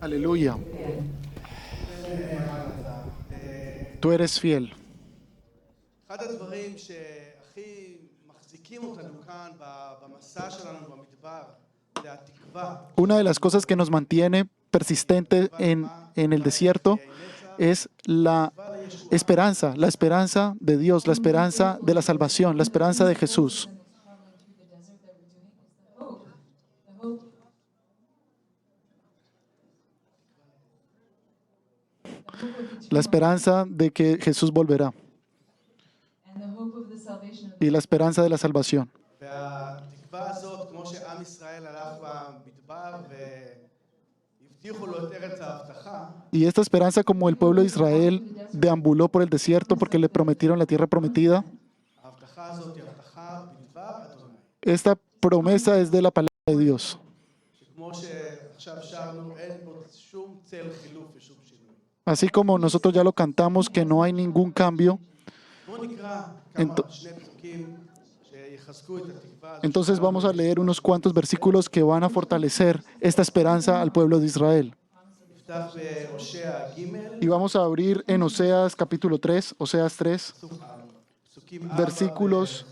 Aleluya. Tú eres fiel. אחד הדברים שהכי מחזיקים אותנו כאן במסע שלנו במדבר זה התקווה. Una de las cosas que nos mantiene persistente en el desierto es la esperanza de Dios, la esperanza de la salvación, la esperanza de Jesús. La esperanza de que Jesús volverá y la esperanza de la salvación. והתקווה הזאת, כמו שעם ישראל הלך במדבר והבטיחו לו את ארץ ההבטחה, Y esta esperanza, como el pueblo de Israel deambuló por el desierto porque le prometieron la tierra prometida, ההבטחה הזאת היא הבטחה בדבר אדוני. esta promesa es de la palabra de Dios. שכמו שעכשיו שרנו, אין בו שום צל חילוף ושום שינוי. Así como nosotros ya lo cantamos, que no hay ningún cambio. בואו נקרא כמה שני פסוקים שיחזקו את התקווה הזאת. Entonces vamos a leer unos cuantos versículos que van a fortalecer esta esperanza al pueblo de Israel. נפתח בהושע ג' Y vamos a abrir en Oseas capítulo 3, Oseas 3, פסוקים 4 versículos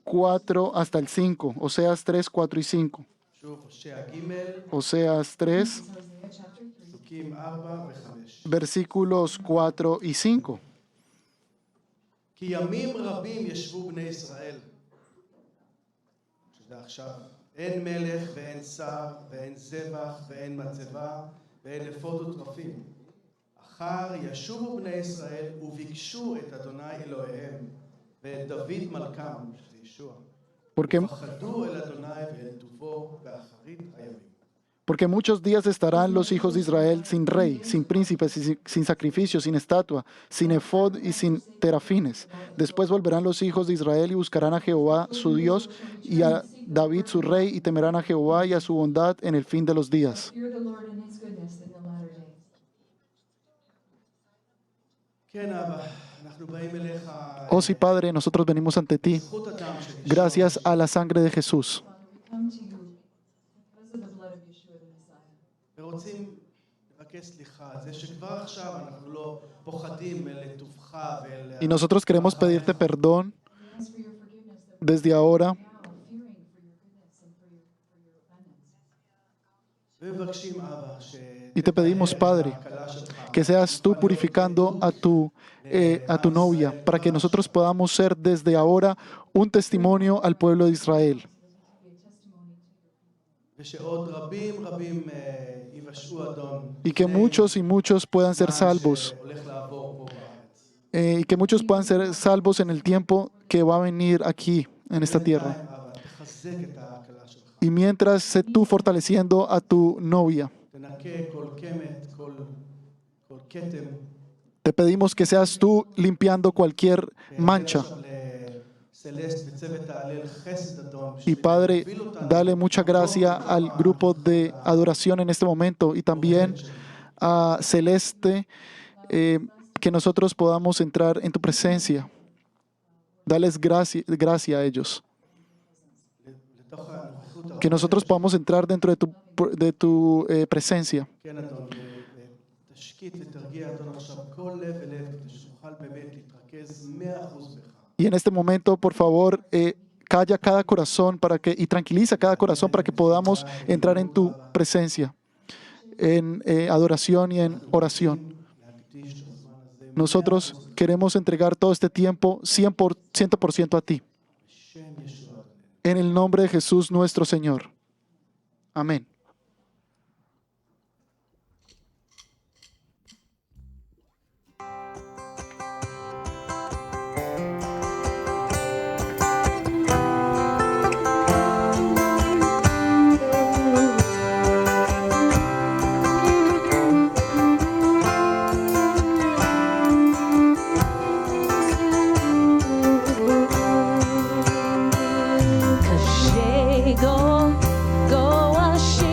4 hasta el 5. Oseas 3, 4 y 5. שוב הושע ג' Oseas 3, פסוקים 4 ו-5. versículos 4 y 5. כי ימים רבים ישבו בני ישראל, שזה עכשיו, אין מלך ואין שר ואין זבח ואין מצבה ואין אפוד וטרפים. אחר ישובו בני ישראל וביקשו את אדוני אלוהיהם ואת דוד מלכם, שזה ישוע. Porque, ופחדו אל אדוני ואל טובו באחרית הימים. Porque muchos días estarán los hijos de Israel sin rey, sin príncipes, sin sacrificio, sin estatua, sin efod y sin terafines. Después volverán los hijos de Israel y buscarán a Jehová su Dios y a David su rey, y temerán a Jehová y a su bondad en el fin de los días. Fear the Lord and his goodness in the latter days. כן, אבא, אנחנו באים אליך. Oh sí, Padre, nosotros venimos ante ti, זכות הדם של ישוע. gracias a la sangre de Jesús. Father, we come to you because of the blood of Yeshua the Messiah. ורוצים לבקש סליחה על זה שכבר עכשיו אנחנו לא פוחדים לטובך ואל... Y nosotros queremos pedirte perdón We ask for your forgiveness that desde ahora we're now fearing for your goodness and for your abundance. ומבקשים, אבא, y te pedimos, Padre, que seas tú purificando a tu novia, para que nosotros podamos ser desde ahora un testimonio al pueblo de Israel. ושעוד רבים רבים יבשעו אדון. Y que muchos y muchos puedan ser salvos. שהולך לעבור פה בארץ. Y que muchos puedan ser salvos en el tiempo que va a venir aquí, en esta tierra. אבא, תחזק את הכלה שלך. Y mientras sé tú fortaleciendo a tu novia, תנקה כל קמת, כל כתם. te pedimos que seas tú limpiando cualquier mancha. לסלסט וצוות ההלל חסד אדון. Y Padre, שתוביל אותנו dale mucha gracia al grupo de adoración en este momento y también a Celeste, que nosotros podamos entrar en tu presencia. Dales gracia a ellos. לתוך הנוכחות Que nosotros podamos entrar dentro de tu presencia. כן, אדון, ותשקיט ותרגיע, אדון, עכשיו כל לב ולב, כדי שנוכל באמת להתרכז 100% בך. Y en este momento, por favor, calla cada corazón y tranquiliza cada corazón para que podamos entrar en tu presencia, en adoración y en oración. להקדיש את הזמן הזה Nosotros queremos entregar todo este tiempo 100% a ti. בשם ישוע אדוננו. En el nombre de Jesús nuestro Señor. Amén. go, go, Hashem.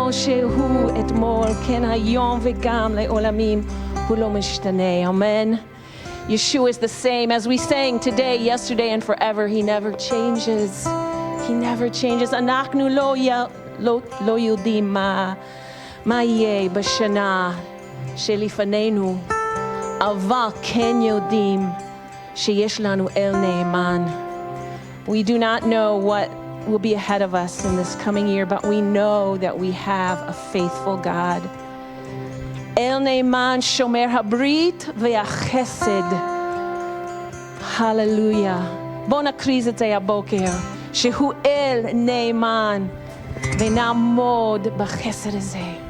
כמו שהוא אתמול, כן היום וגם לעולמים, הוא לא משתנה. Amen. Yeshua is the same as we sang today, yesterday, and forever. He never changes. He never changes. אנחנו לא יודעים מה יהיה בשנה שלפנינו, אבל כן יודעים שיש לנו אל נאמן. We do not know what will be ahead of us in this coming year, but we know that we have a faithful God. אל נאמן שומר הברית והחסד. הללויה. בואו נקריז את זה הבוקר, שהוא אל נאמן, ונעמוד בחסד הזה.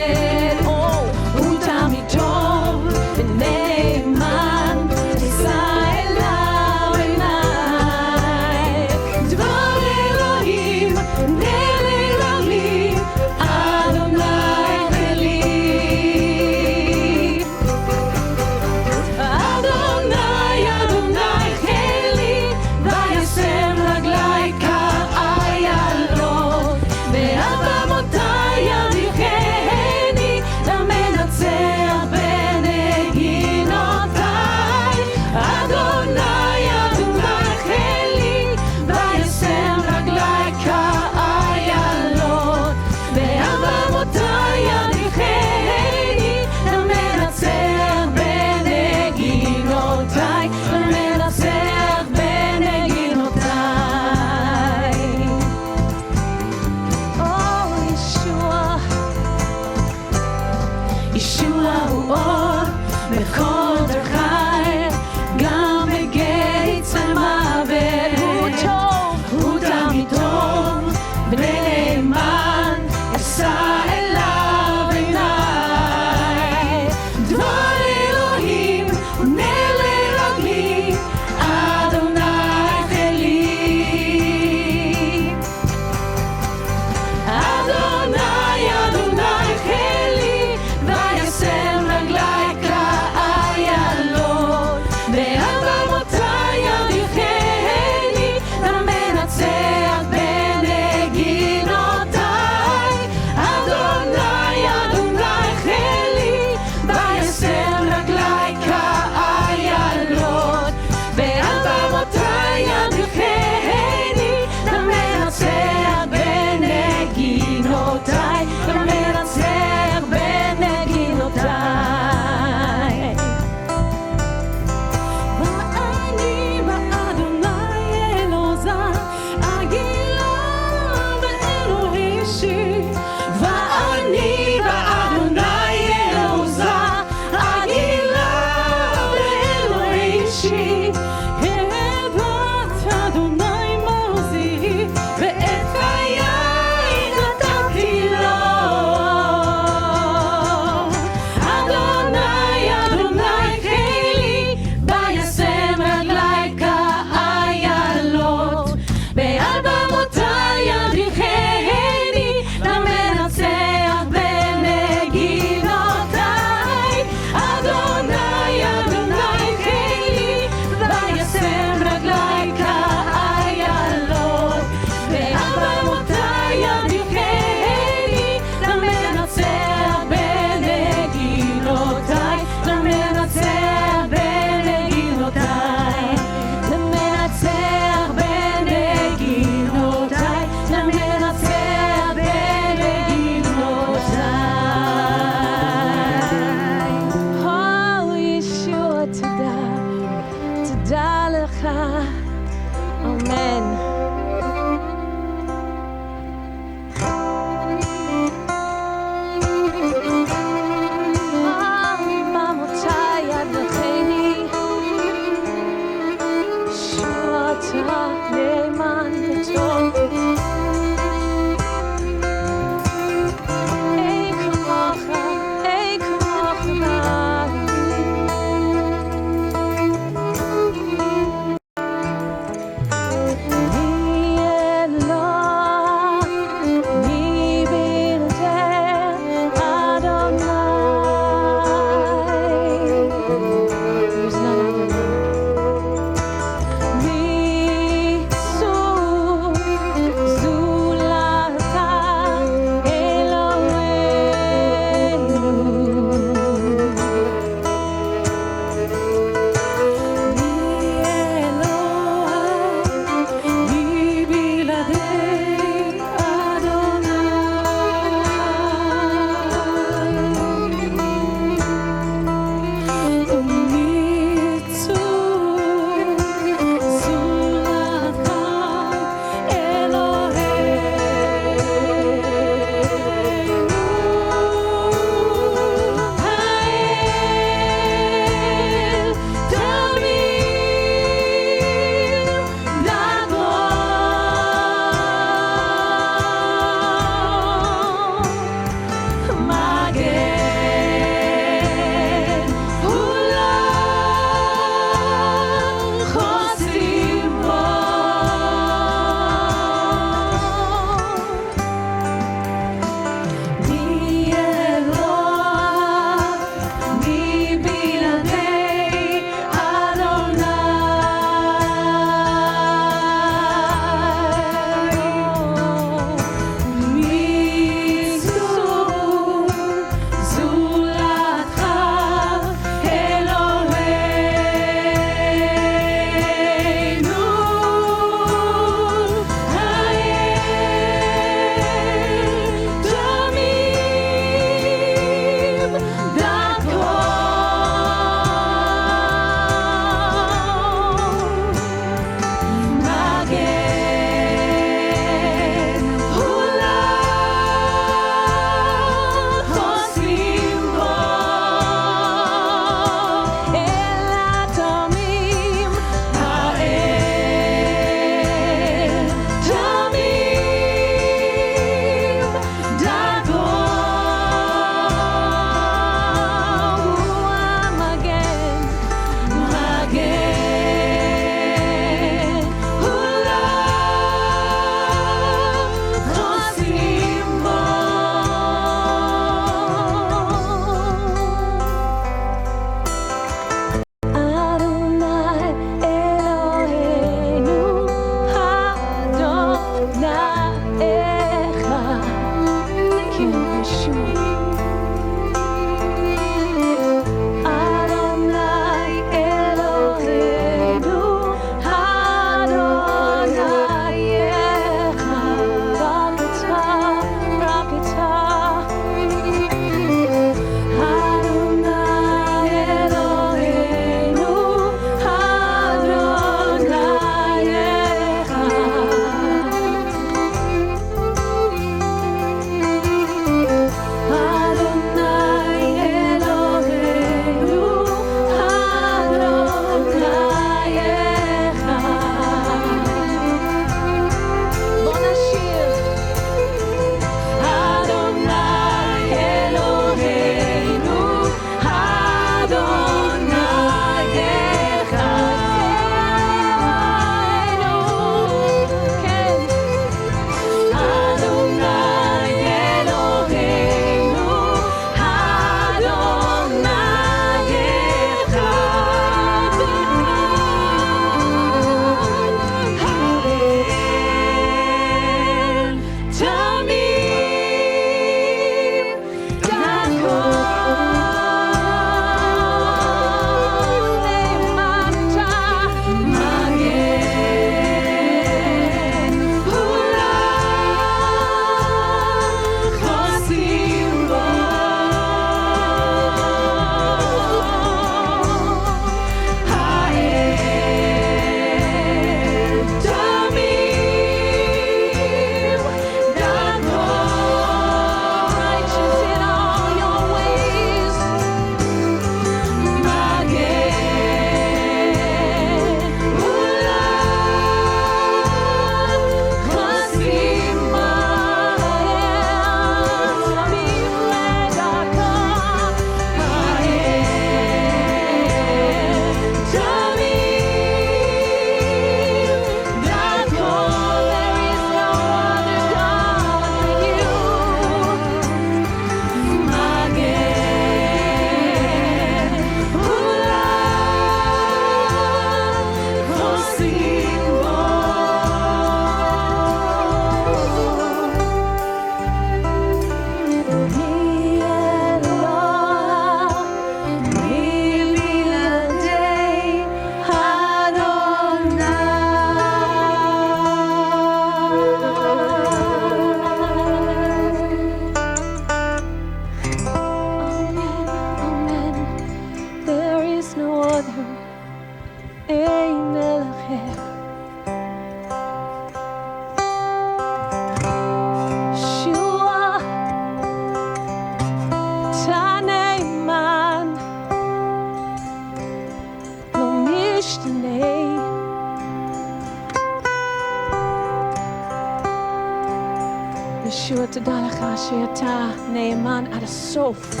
ישוע, תודה לך שאתה נאמן עד הסוף.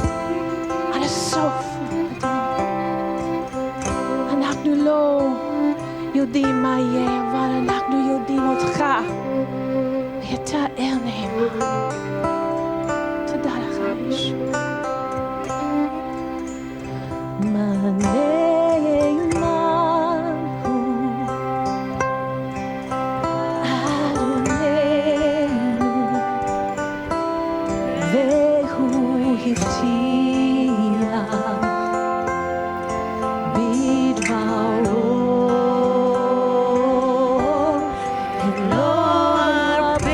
עד הסוף. אנחנו לא יודעים מה יהיה, אבל אנחנו יודעים אותך. ואתה אל נאמן. תודה לך, ישוע. מה נאמן הוא אדוננו, והוא הבטיח בדברו לא ארפך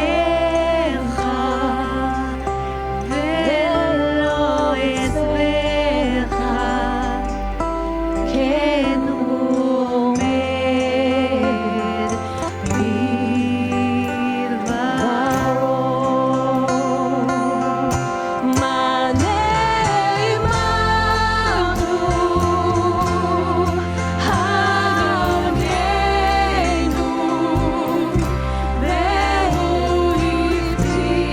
ולא אעזבך, כן הוא עומד בדברו. מה נאמן הוא אדוננו, והוא הבטיח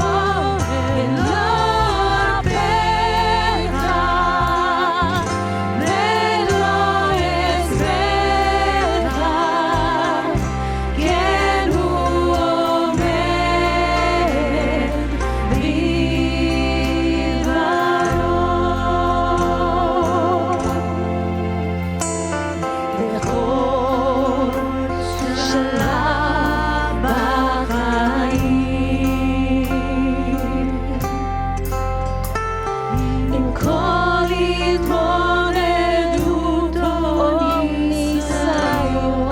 בדברו ולא ארפך ולא אעזבך, כן הוא עומד בדברו. בכל שלב בחיים, עם כל התמודדות או ניסיון,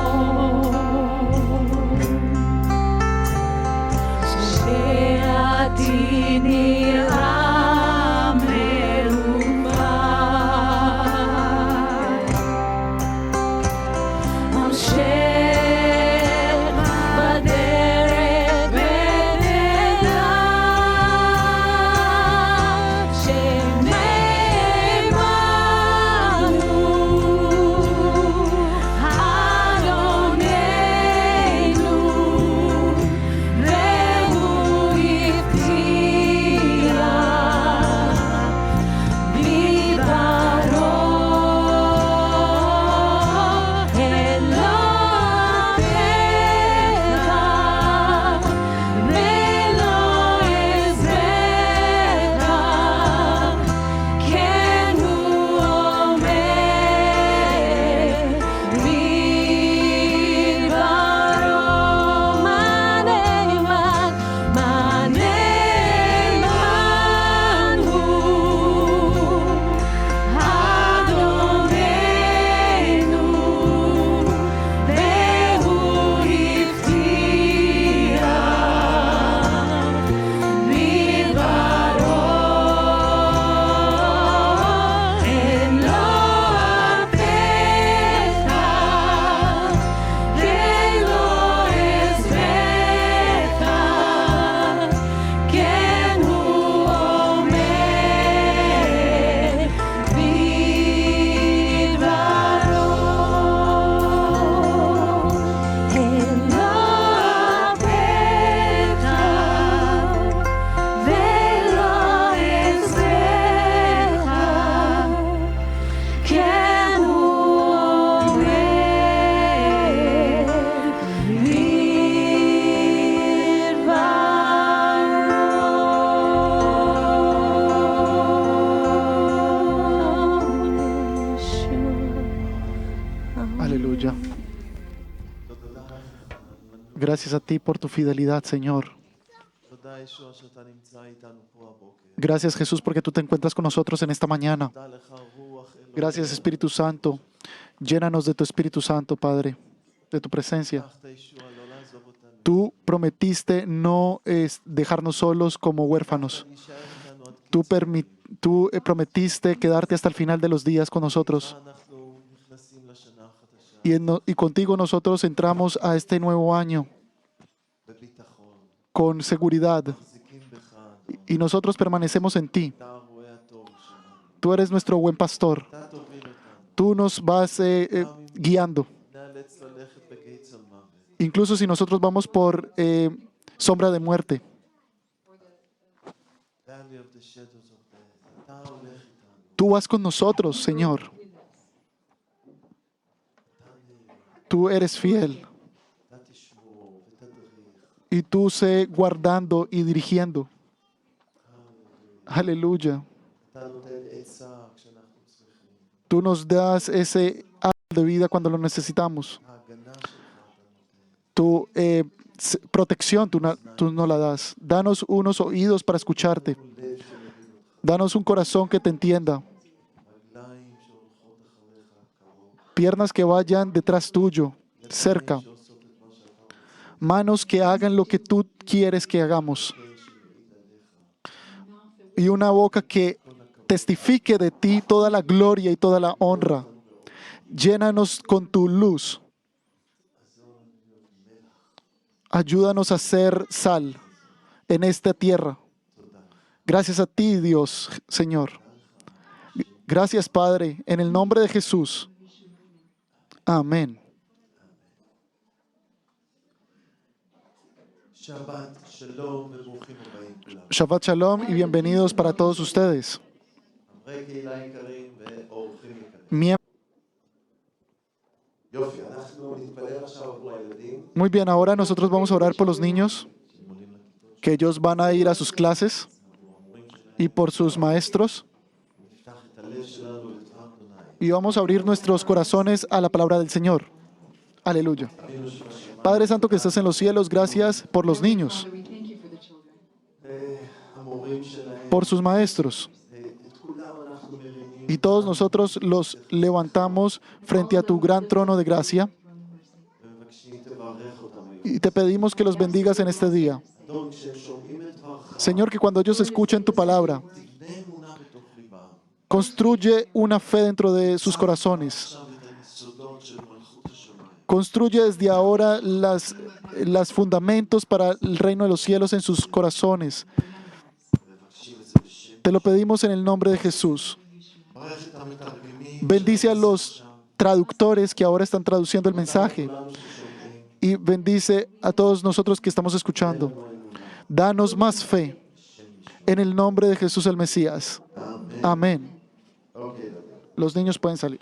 שהעתיד נראה מעוות, המשך בדרך ונדע שנאמן הוא אדוננו, והוא הבטיח בדברו ולא ארפך ולא אעזבך, כן הוא עומד בדברו. מה נאמן, מה נאמן הוא אדוננו, והוא הבטיח בדברו ולא ארפך ולא אעזבך, כן הוא עומד Aleluya. Gracias a ti por tu fidelidad, Señor. תודה ישוע שאתה נמצא איתנו פה הבוקר. Gracias, Jesús, porque tú te encuentras con nosotros en esta mañana. תודה לך רוח אלוהים. Gracias, Espíritu Santo. Llénanos de tu Espíritu Santo, Padre, de tu presencia. הבטחת ישוע לא לעזוב אותנו. Tú prometiste no dejarnos solos como huérfanos. נשאר איתנו עד Tú prometiste quedarte hasta el final de los días con nosotros. אנחנו נכנסים לשנה החדשה Y contigo nosotros entramos a este nuevo año בביטחון, con seguridad. מחזיקים בך, Y nosotros permanecemos en ti. אתה הרועה הטוב שלנו. Tú eres nuestro buen pastor. אתה תוביל אותנו. Tú nos vas guiando. נאלץ ללכת בגיא צל מוות. Incluso si nosotros vamos por sombra de muerte. Valley of the shadows of death. אתה הולך איתנו. Tú vas con nosotros, Señor. Tú eres fiel. אתה תשמור ותדריך. Y tú sé guardando y dirigiendo. Aleluya. אתה נותן עצה כשאנחנו צריכים. Tú nos das ese árbol de vida cuando lo necesitamos. ההגנה שלך אתה נותן. Tu protección tú nos la das. Danos unos oídos para escucharte. לב שמבין אותך. Danos un corazón que te entienda. רגליים שהולכות אחריך קרוב. Piernas que vayan detrás tuyo, cerca. שעושות את מה שאתה רוצה. Manos que hagan lo que tú quieres que hagamos. Y una boca que testifique de ti toda la gloria y toda la honra. Llénanos con tu luz. Ayúdanos a ser sal en esta tierra. Gracias a ti, Dios, Señor. Gracias, Padre, en el nombre de Jesús. Amén. שבת שלום וברוכים הבאים כולם. Shabbat Shalom y bienvenidos para todos ustedes. חברי קהילה יקרים ואורחים יקרים. Miem- יופי, אנחנו נתפלל עכשיו עבור הילדים. Muy bien, ahora nosotros vamos a orar por los niños, שמולים לכיתות, que ellos van a ir a sus clases, עבור המורים שלהם. y por sus maestros. נפתח את הלב שלנו לדבר אדוני. Y vamos a abrir nuestros corazones a la palabra del Señor. Aleluya. אבינו שבשמיים. Padre Santo que estás en los cielos, gracias por los niños, Father, we thank you for the children. המורים שלהם. por sus maestros. את כולם אנחנו מרימים. Y todos nosotros los levantamos frente a tu gran trono de gracia ומבקשים תברך אותם היום. y te pedimos que los bendigas en este día. אדון, כשהם שומעים את דברך, Señor, que cuando ellos escuchen tu palabra, תבנה אמונה בתוך ליבם. construye una fe dentro de sus corazones. עכשיו את היסודות של מלכות השמיים. Construye desde ahora las fundamentos para el reino de los cielos en sus corazones. מבקשים את זה בשם. Te lo pedimos en el nombre de Jesús. ברך את המתרגמים. Bendice a los traductores que ahora están traduciendo el mensaje כולנו ששומעים. y bendice a todos nosotros que estamos escuchando. Danos más fe en el nombre de Jesús el Mesías. Amén. אוקיי, דוד. Los niños pueden salir.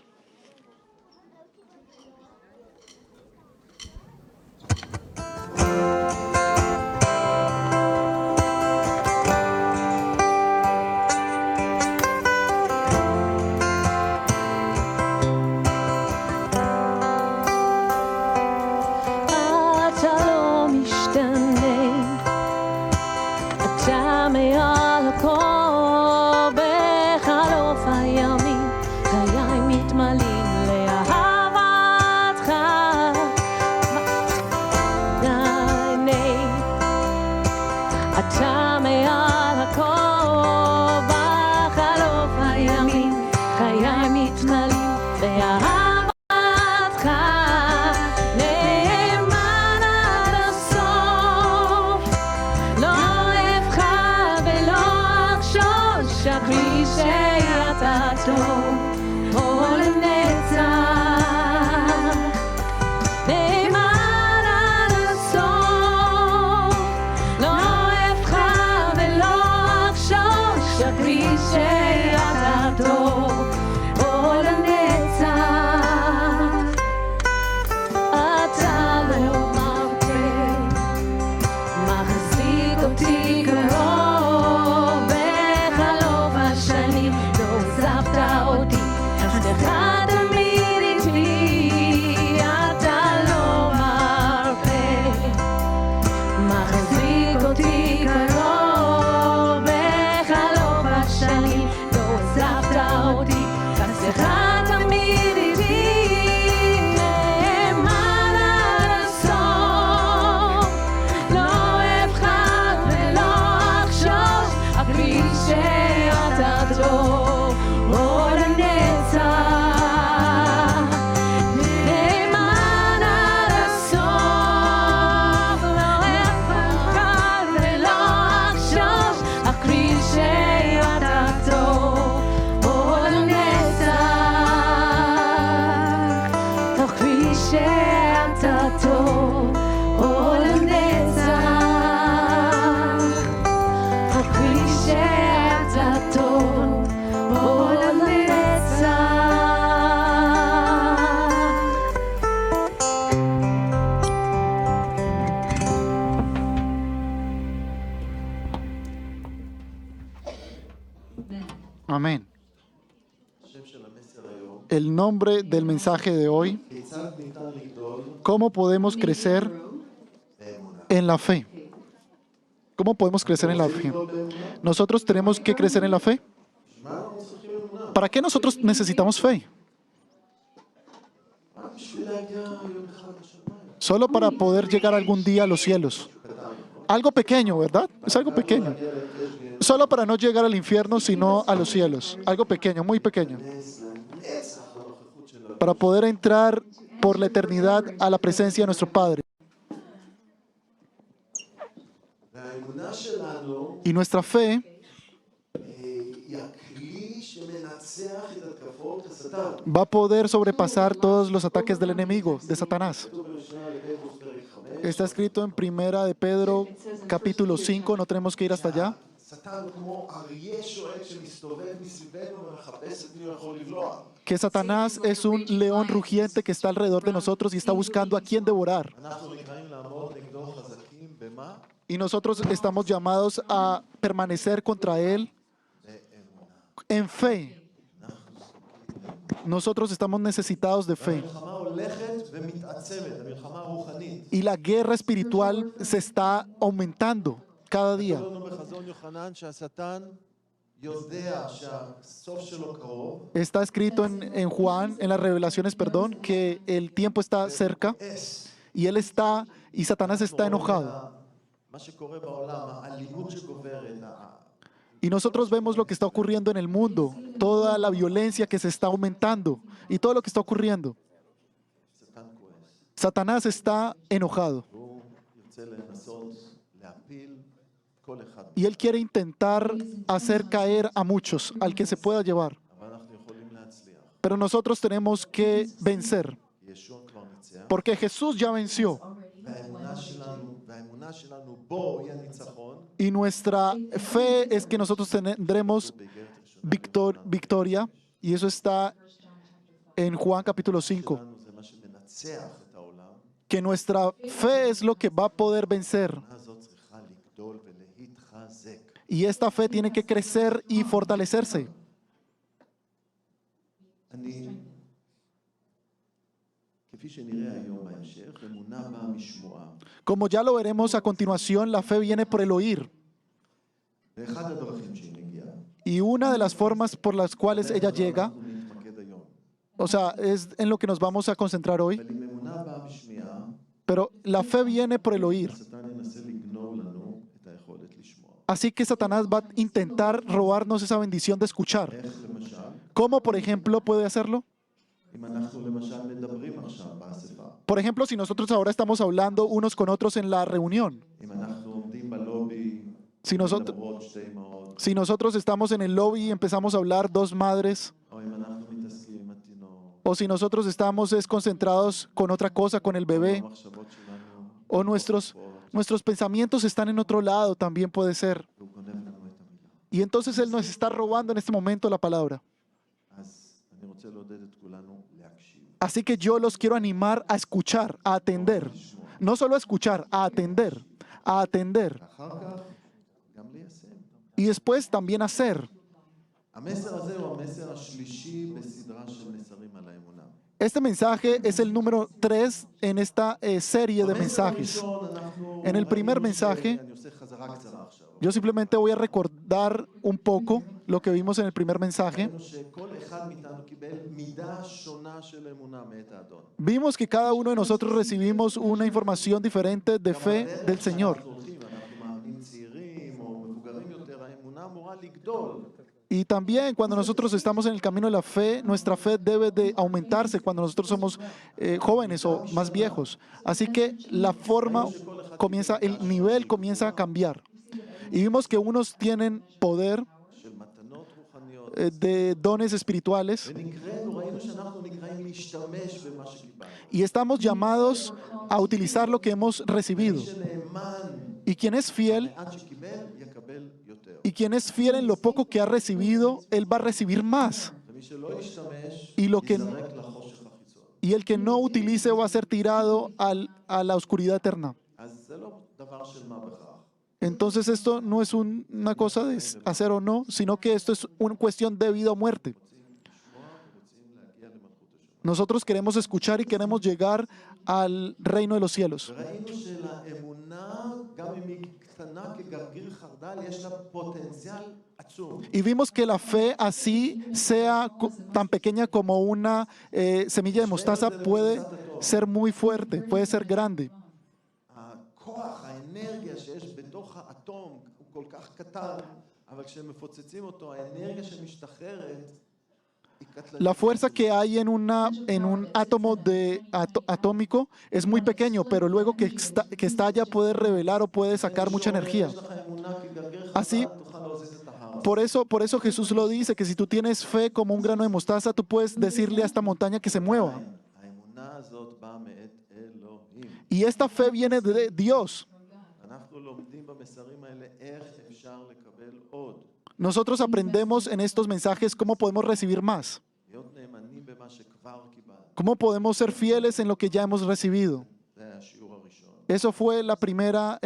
אתה לא משתנה, אתה מעל הכל, בחלוף הימים חיי מתמלאים לאהבתך. אתה מעל הכל, בחלוף הימים חיי מתמלאים לאהבתך. נאמן עד הסוף, לא אוהבך ולא אחשוש, שקרי שאתה טוב, כל נצח. נאמן עד הסוף, לא אוהבך ולא אחשוש, שקרי שאתה טוב, כל נצח. el nombre del mensaje de hoy, כיצד ניתן לגדול ¿cómo podemos crecer באמונה? en la fe? ¿Cómo podemos crecer en la fe? Nosotros tenemos que crecer en la fe. מה אנחנו צריכים אמונה? ¿Para qué nosotros necesitamos fe? רק בשביל להגיע יום אחד לשמיים. Solo para poder llegar algún día a los cielos. Algo pequeño, ¿verdad? Es algo pequeño. Solo para no llegar al infierno, sino a los cielos. Algo pequeño, muy pequeño. לנצח בנוכחות של Para poder entrar por la eternidad a la presencia de nuestro Padre. והאמונה שלנו Y nuestra fe היא הכלי שמנצח את התקפות השטן. va a poder sobrepasar todos los ataques del enemigo, de Satanás. כתוב בראשונה לפטרוס פרק 5, Está escrito en Primera de Pedro, capítulo 5, no tenemos que ir hasta allá. השטן כמו אריה שואג שמסתובב מסביבנו ומחפש את מי הוא יכול לבלוע. Que Satanás es un león rugiente que está alrededor de nosotros y está buscando a quién devorar. אנחנו נקראים לעמוד נגדו חזקים במה? Y nosotros estamos llamados a permanecer contra él באמונה. en fe. Nosotros estamos necesitados de fe. המלחמה הולכת ומתעצמת, המלחמה הרוחנית. Y la guerra espiritual se está aumentando cada día. כתוב לנו בחזון יוחנן שהשטן יודע שהסוף שלו קרוב. Está escrito en Juan, en las revelaciones, perdón, que el tiempo está cerca אס. y él está, y Satanás está enojado. מה שקורה בעולם, האלימות שגוברת, Y nosotros vemos lo que está ocurriendo en el mundo, toda la violencia que se está aumentando y todo lo que está ocurriendo. השטן כועס. Satanás está enojado והוא יוצא לנסות להפיל כל אחד. y él quiere intentar hacer caer a muchos, al que se pueda llevar. אבל אנחנו יכולים להצליח. Pero nosotros tenemos que vencer, ישוע כבר ניצח. porque Jesús ya venció והאמונה שלנו בו היא הניצחון. y nuestra fe es que nosotros tendremos victoria, y eso está en Juan capítulo 5, שלנו זה מה שמנצח את העולם. que nuestra fe es lo que va a poder vencer. האמונה הזאת צריכה לגדול ולהתחזק. Y esta fe tiene que crecer y fortalecerse. אני, כפי שנראה היום בהמשך, אמונה באה משמועה. Como ya lo veremos a continuación, la fe viene por el oír. ואחד הדרכים שהיא מגיעה, Y una de las formas por las cuales ella llega, אנחנו נתמקד היום. o sea, es en lo que nos vamos a concentrar hoy, אבל אם אמונה באה משמיעה, pero la fe viene por el oír. השטן ינסה לגנוב לנו את היכולת לשמוע. Así que Satanás va a intentar robarnos esa bendición de escuchar. איך למשל? ¿Cómo, por ejemplo, puede hacerlo? אם אנחנו למשל מדברים עכשיו באספה, Por ejemplo, si nosotros ahora estamos hablando unos con otros en la reunión, אם אנחנו עומדים בלובי, si nosotros, מדברות שתי אמהות, si nosotros estamos en el lobby y empezamos a hablar dos madres, או אם אנחנו מתעסקים עם התינוק, o si nosotros estamos concentrados con otra cosa, con el bebé, המחשבות שלנו, o nuestros pensamientos están en otro lado, también puede ser. והוא גונב לנו את המילה. Y entonces Él nos está robando en este momento la palabra. אז אני רוצה לעודד את כולנו להקשיב. Así que yo los quiero animar a escuchar, a atender. No solo a escuchar, a atender, a atender. אחר כך גם ליישם. Y después también hacer. המסר הזה הוא המסר השלישי בסדרה של מסרים על האמונה. Este mensaje es el número 3 en esta serie de במסר mensajes. הראשון אנחנו En el primer ראינו mensaje, אני עושה חזרה קצרה עכשיו. Yo simplemente voy a recordar un poco lo que vimos en el primer mensaje. ראינו שכל אחד מאיתנו קיבל מידה שונה של אמונה מאת האדון. Vimos que cada uno de nosotros recibimos una información diferente de fe del Señor. אנחנו הולכים, אנחנו מאמינים צעירים או מבוגרים יותר, האמונה אמורה לגדול. Y también cuando nosotros estamos en el camino de la fe, nuestra fe debe de aumentarse cuando nosotros somos jóvenes o más viejos. Así que la forma comienza, el nivel comienza a cambiar. Y vimos que unos tienen poder של מתנות רוחניות. de dones espirituales ונקראנו, ראינו שאנחנו נקראים להשתמש במה שקיבלנו. y estamos llamados a utilizar lo que hemos recibido. מי שנאמן, Y quien es fiel, מעט שקיבל, יקבל יותר. y quien es fiel en lo poco que ha recibido, él va a recibir más. ומי שלא ישתמש, Y lo que- ייזרק לחושך החיצון. Y el que no utilice va a ser tirado a la oscuridad eterna. אז זה לא דבר של מה בכך. Entonces esto no es una cosa de hacer o no, sino que esto es una cuestión de vida o muerte. רוצים לשמוע ורוצים להגיע למלכות השמיים. Nosotros queremos escuchar y queremos llegar al reino de los cielos. וראינו שלאמונה, גם אם היא קטנה כגרגיר חרדל, יש לה פוטנציאל עצום. Y vimos que la fe, así sea tan pequeña como una semilla de mostaza, puede ser muy fuerte, puede ser grande. הכוח, האנרגיה שיש בתוך האטום הוא כל כך קטן, אבל כשמפוצצים אותו, האנרגיה שמשתחררת היא קטלנית. La fuerza que hay en un átomo atómico es muy pequeño, pero luego que estalla puede revelar o puede sacar mucha energía. יש לך אמונה כגרגיר Así, חרדל, תוכל להזיז את ההר. por eso Jesús lo dice, que si tú tienes fe como un grano de mostaza, tú puedes decirle a esta montaña que se mueva. האמונה הזאת באה מאת אלוהים. Y esta fe viene de Dios. אנחנו לומדים במסרים האלה איך אפשר לקבל עוד. Nosotros aprendemos en estos mensajes cómo podemos recibir más, להיות נאמנים במה שכבר קיבלנו. cómo podemos ser fieles en lo que ya hemos recibido. זה היה השיעור הראשון. Eso fue el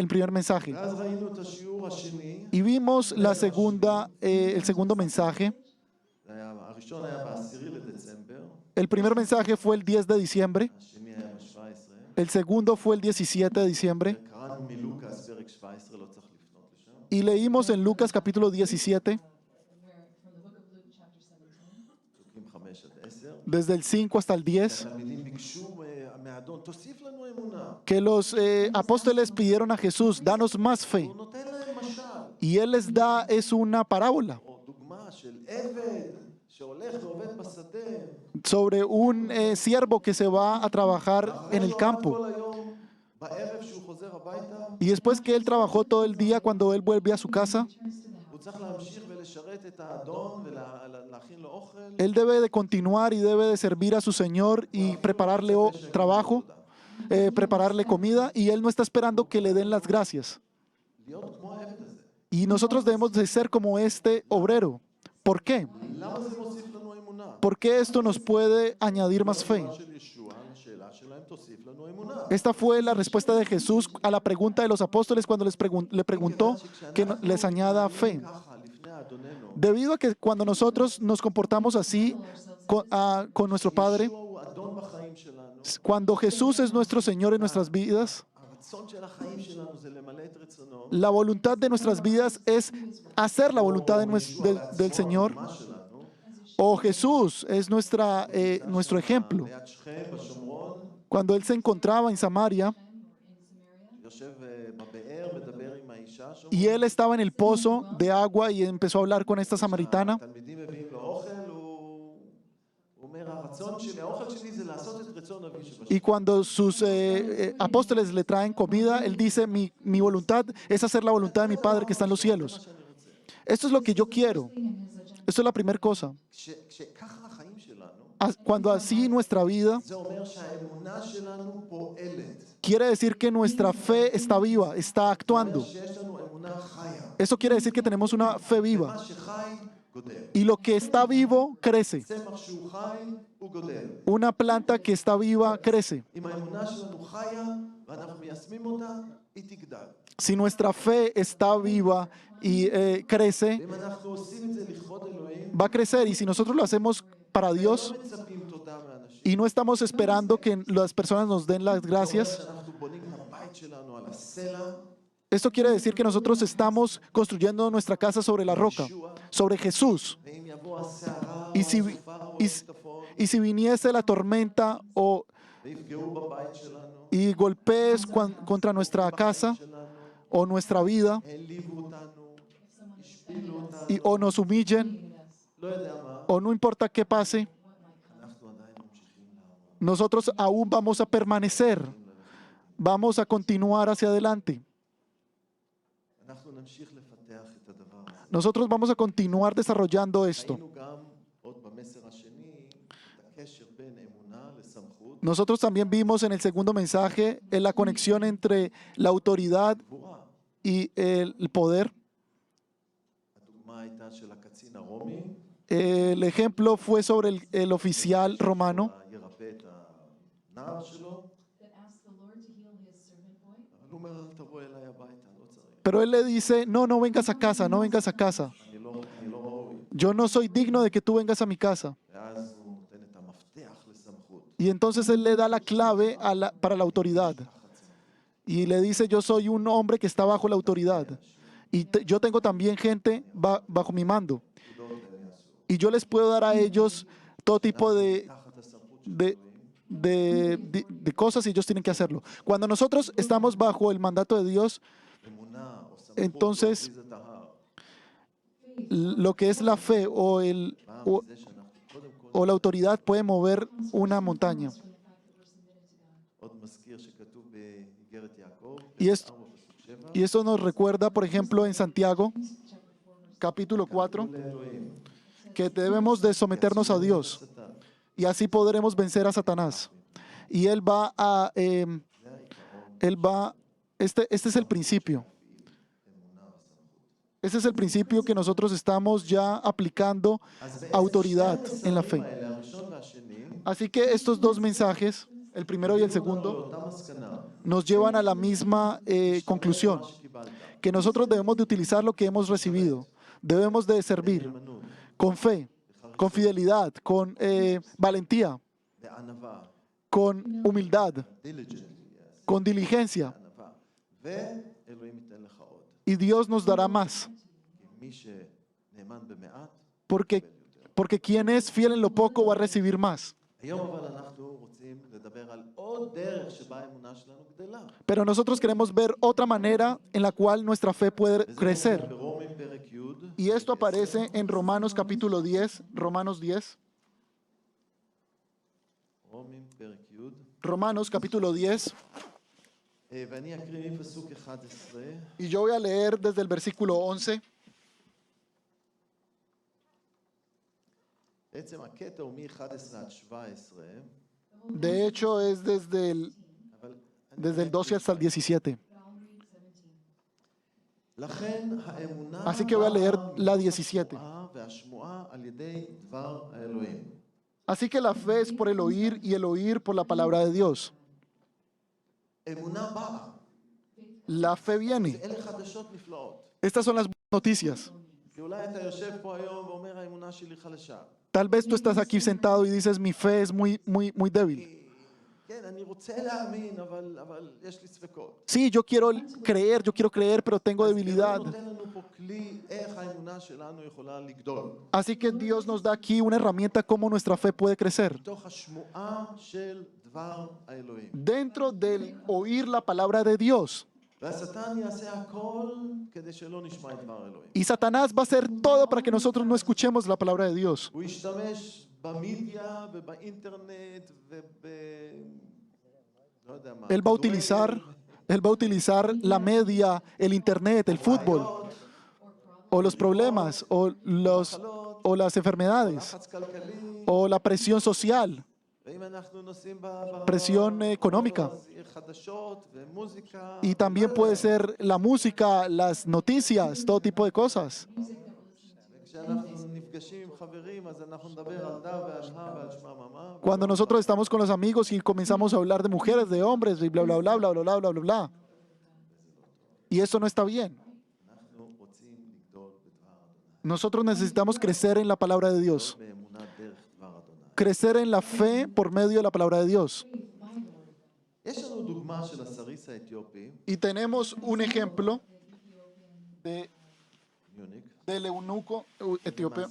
primer mensaje. ואז ראינו את השיעור השני. Y vimos el segundo mensaje. הראשון היה ב10 לדצמבר, El primer mensaje fue el 10 de diciembre. השני היה ב17. El segundo fue el 17 de diciembre. קראנו מלוקאס פרק 17, לא צריך לפנות לשם. Y leímos en Lucas capítulo 17, From the book of Luke, chapter 17. פסוקים 5 עד 10. desde el 5 hasta el 10, התלמידים ביקשו מהאדון, תוסיף לנו אמונה. que los apóstoles pidieron a Jesús, danos más fe. הוא נותן להם משל, Y Él les da, es una parábola או דוגמה של עבד שהולך ועובד בשדה. sobre un siervo que se va a trabajar en el campo. כל היום, בערב שהוא חוזר הביתה, Y después que él trabajó todo el día, cuando él vuelve a su casa, הוא צריך להמשיך ולשרת את האדון ולהכין לו אוכל. él debe de continuar y debe de servir a su Señor y prepararle trabajo, prepararle comida, y él no está esperando que le den las gracias. להיות כמו העבד הזה. Y nosotros debemos de ser como este obrero. ¿Por qué? למה זה מוסיף לנו אמונה? ¿Por qué esto nos puede añadir más fe? התשובה של ישוע לשאלה שלהם, תוסיף לנו אמונה. Esta fue la respuesta de Jesús a la pregunta de los apóstoles cuando le preguntó que les añada fe. ככה, לפני אדוננו, Debido a que cuando nosotros nos comportamos así con nuestro Padre, ישוע הוא אדון בחיים שלנו. cuando Jesús es nuestro Señor en nuestras vidas, הרצון של החיים שלנו זה למלא את רצונו. la voluntad de nuestras vidas es hacer la voluntad del Señor. מה שלנו, O Jesús es nuestro ejemplo. ליד שכם בשומרון, Cuando Él se encontraba en Samaria יושב בבאר, מדבר עם האישה שם. y Él estaba en el pozo de agua y empezó a hablar con esta samaritana, התלמידים מביאים לו אוכל, הוא אומר, הרצון שלי, האוכל שלי זה לעשות את רצון אבי שבשמיים. y cuando sus apóstoles le traen comida, Él dice, mi voluntad es hacer la voluntad de mi Padre que está en los cielos. Esto es lo que yo quiero. Esto es la primera cosa. כשככה החיים שלנו, Cuando así nuestra vida, זה אומר שהאמונה שלנו פועלת. quiere decir que nuestra fe está viva, está actuando. שיש לנו אמונה חיה. Eso quiere decir que tenemos una fe viva. מה שחי, גודל. Y lo que está vivo, crece. צמח שהוא חי, הוא גודל. Una planta que está viva, crece. אם האמונה שלנו חיה, ואנחנו מיישמים אותה, היא תגדל. Si nuestra fe está viva y crece, ואם אנחנו עושים את זה לכבוד אלוהים, va a crecer. Y si nosotros lo hacemos para Dios לא מצפים תודה מאנשים. y no estamos esperando que las personas nos den las gracias, אנחנו בונים את הבית שלנו על הסלע, esto quiere decir que nosotros estamos construyendo nuestra casa sobre la roca, sobre Jesús. ואם יבוא הסערה, Y או si, הסופה, או y, השיטפון, y si viniese la tormenta ויפגעו בבית שלנו, y golpees contra nuestra casa שלנו, o nuestra vida העליבו אותנו, השפילו אותנו, o nos humillen לא יודע מה, o no importa qué pase, אנחנו עדיין ממשיכים לעבוד. nosotros aún vamos a permanecer, vamos a continuar hacia adelante. אנחנו נמשיך לפתח את הדבר הזה. Nosotros vamos a continuar desarrollando esto. ראינו גם עוד במסר השני, את הקשר בין אמונה לסמכות, Nosotros también vimos en el segundo mensaje la conexión entre la autoridad גבורה. y el poder. הדוגמה הייתה של הקצין הרומי, El ejemplo fue sobre el oficial romano, ירפא את הנער שלו, That asked the Lord to heal his servant boy. אבל הוא אומר, אל תבוא אליי הביתה, לא צריך. pero él le dice, no, no vengas a casa, no vengas a casa. אני לא ראוי. Yo no soy digno de que tú vengas a mi casa. ואז הוא נותן את המפתח Y entonces él le da la clave para la autoridad. Y le dice, yo soy un hombre que está bajo la autoridad. Y yo tengo también gente bajo mi mando. Y yo les puedo dar a ellos todo tipo de cosas y ellos tienen que hacerlo. Cuando nosotros estamos bajo el mandato de Dios, entonces lo que es la fe o la autoridad puede mover una montaña. Y esto nos recuerda, por ejemplo, en Santiago, capítulo 4, que debemos de someternos a Dios y así podremos vencer a Satanás. Y este es el principio. Ese es el principio que nosotros estamos ya aplicando autoridad en la fe. Así que estos dos mensajes, el primero y el segundo, nos llevan a la misma conclusión, que nosotros debemos de utilizar lo que hemos recibido. Debemos de servir con fe, con fidelidad, con valentía, con humildad, con diligencia. Y Dios nos dará más. Porque quien es fiel en lo poco va a recibir más. Pero nosotros queremos ver otra manera en la cual nuestra fe puede crecer. Y esto aparece en Romanos capítulo 10, Romanos 10. Romanos capítulo 10. Y yo voy a leer desde el versículo 11. De hecho, es desde el 12 hasta el 17. Así que voy a leer la 17. Así que la fe es por el oír y el oír por la palabra de Dios. La fe viene. Estas son las buenas noticias. Tal vez tú estás aquí sentado y dices, mi fe es muy débil. Sí, yo quiero creer, pero tengo debilidad. Así que Dios nos da aquí una herramienta cómo nuestra fe puede crecer. Dentro del oír la palabra de Dios. Y Satanás va a hacer todo para que nosotros no escuchemos la palabra de Dios. Él va a utilizar la media, el internet, el fútbol, o los problemas, o las enfermedades, o la presión social, presión económica. Y también puede ser la música, las noticias, todo tipo de cosas. Cuando nosotros estamos con los amigos y comenzamos a hablar de mujeres, de hombres, y bla, bla, bla, bla, bla, bla, bla, bla, bla. Y eso no está bien. Nosotros necesitamos crecer en la palabra de Dios. Crecer en la fe por medio de la palabra de Dios. Y tenemos un ejemplo del eunuco etíope.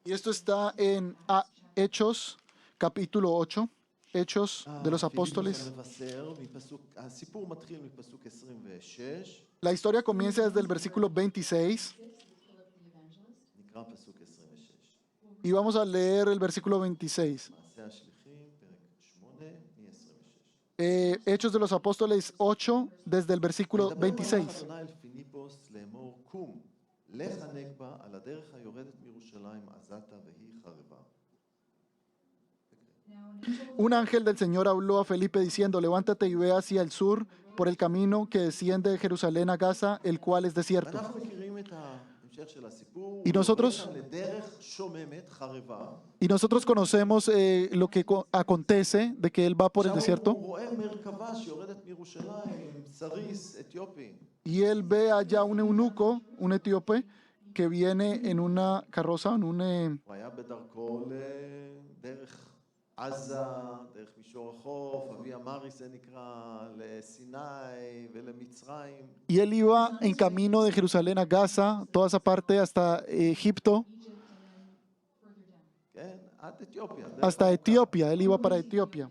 Y esto está en Hechos, capítulo 8. Hechos de los Apóstoles. La historia comienza desde el versículo 26. Y vamos a leer el versículo 26. Hechos de los Apóstoles 8, desde el versículo 26. Un ángel del Señor habló a Felipe diciendo, levántate y ve hacia el sur por el camino que desciende de Jerusalén a Gaza, el cual es desierto. Y nosotros conocemos lo que acontece de que él va por el desierto. Y él ve allá un eunuco, un etíope, que viene en una carroza, עזה, דרך מישור החוף, אבי אמריס זה נקרא, לסיני ולמצרים. Y él iba en camino de Jerusalén a Gaza, toda esa parte hasta Egipto, כן, עד אתיופיה. דרך hasta ארוכה, Etiopía. Él iba para Etiopía.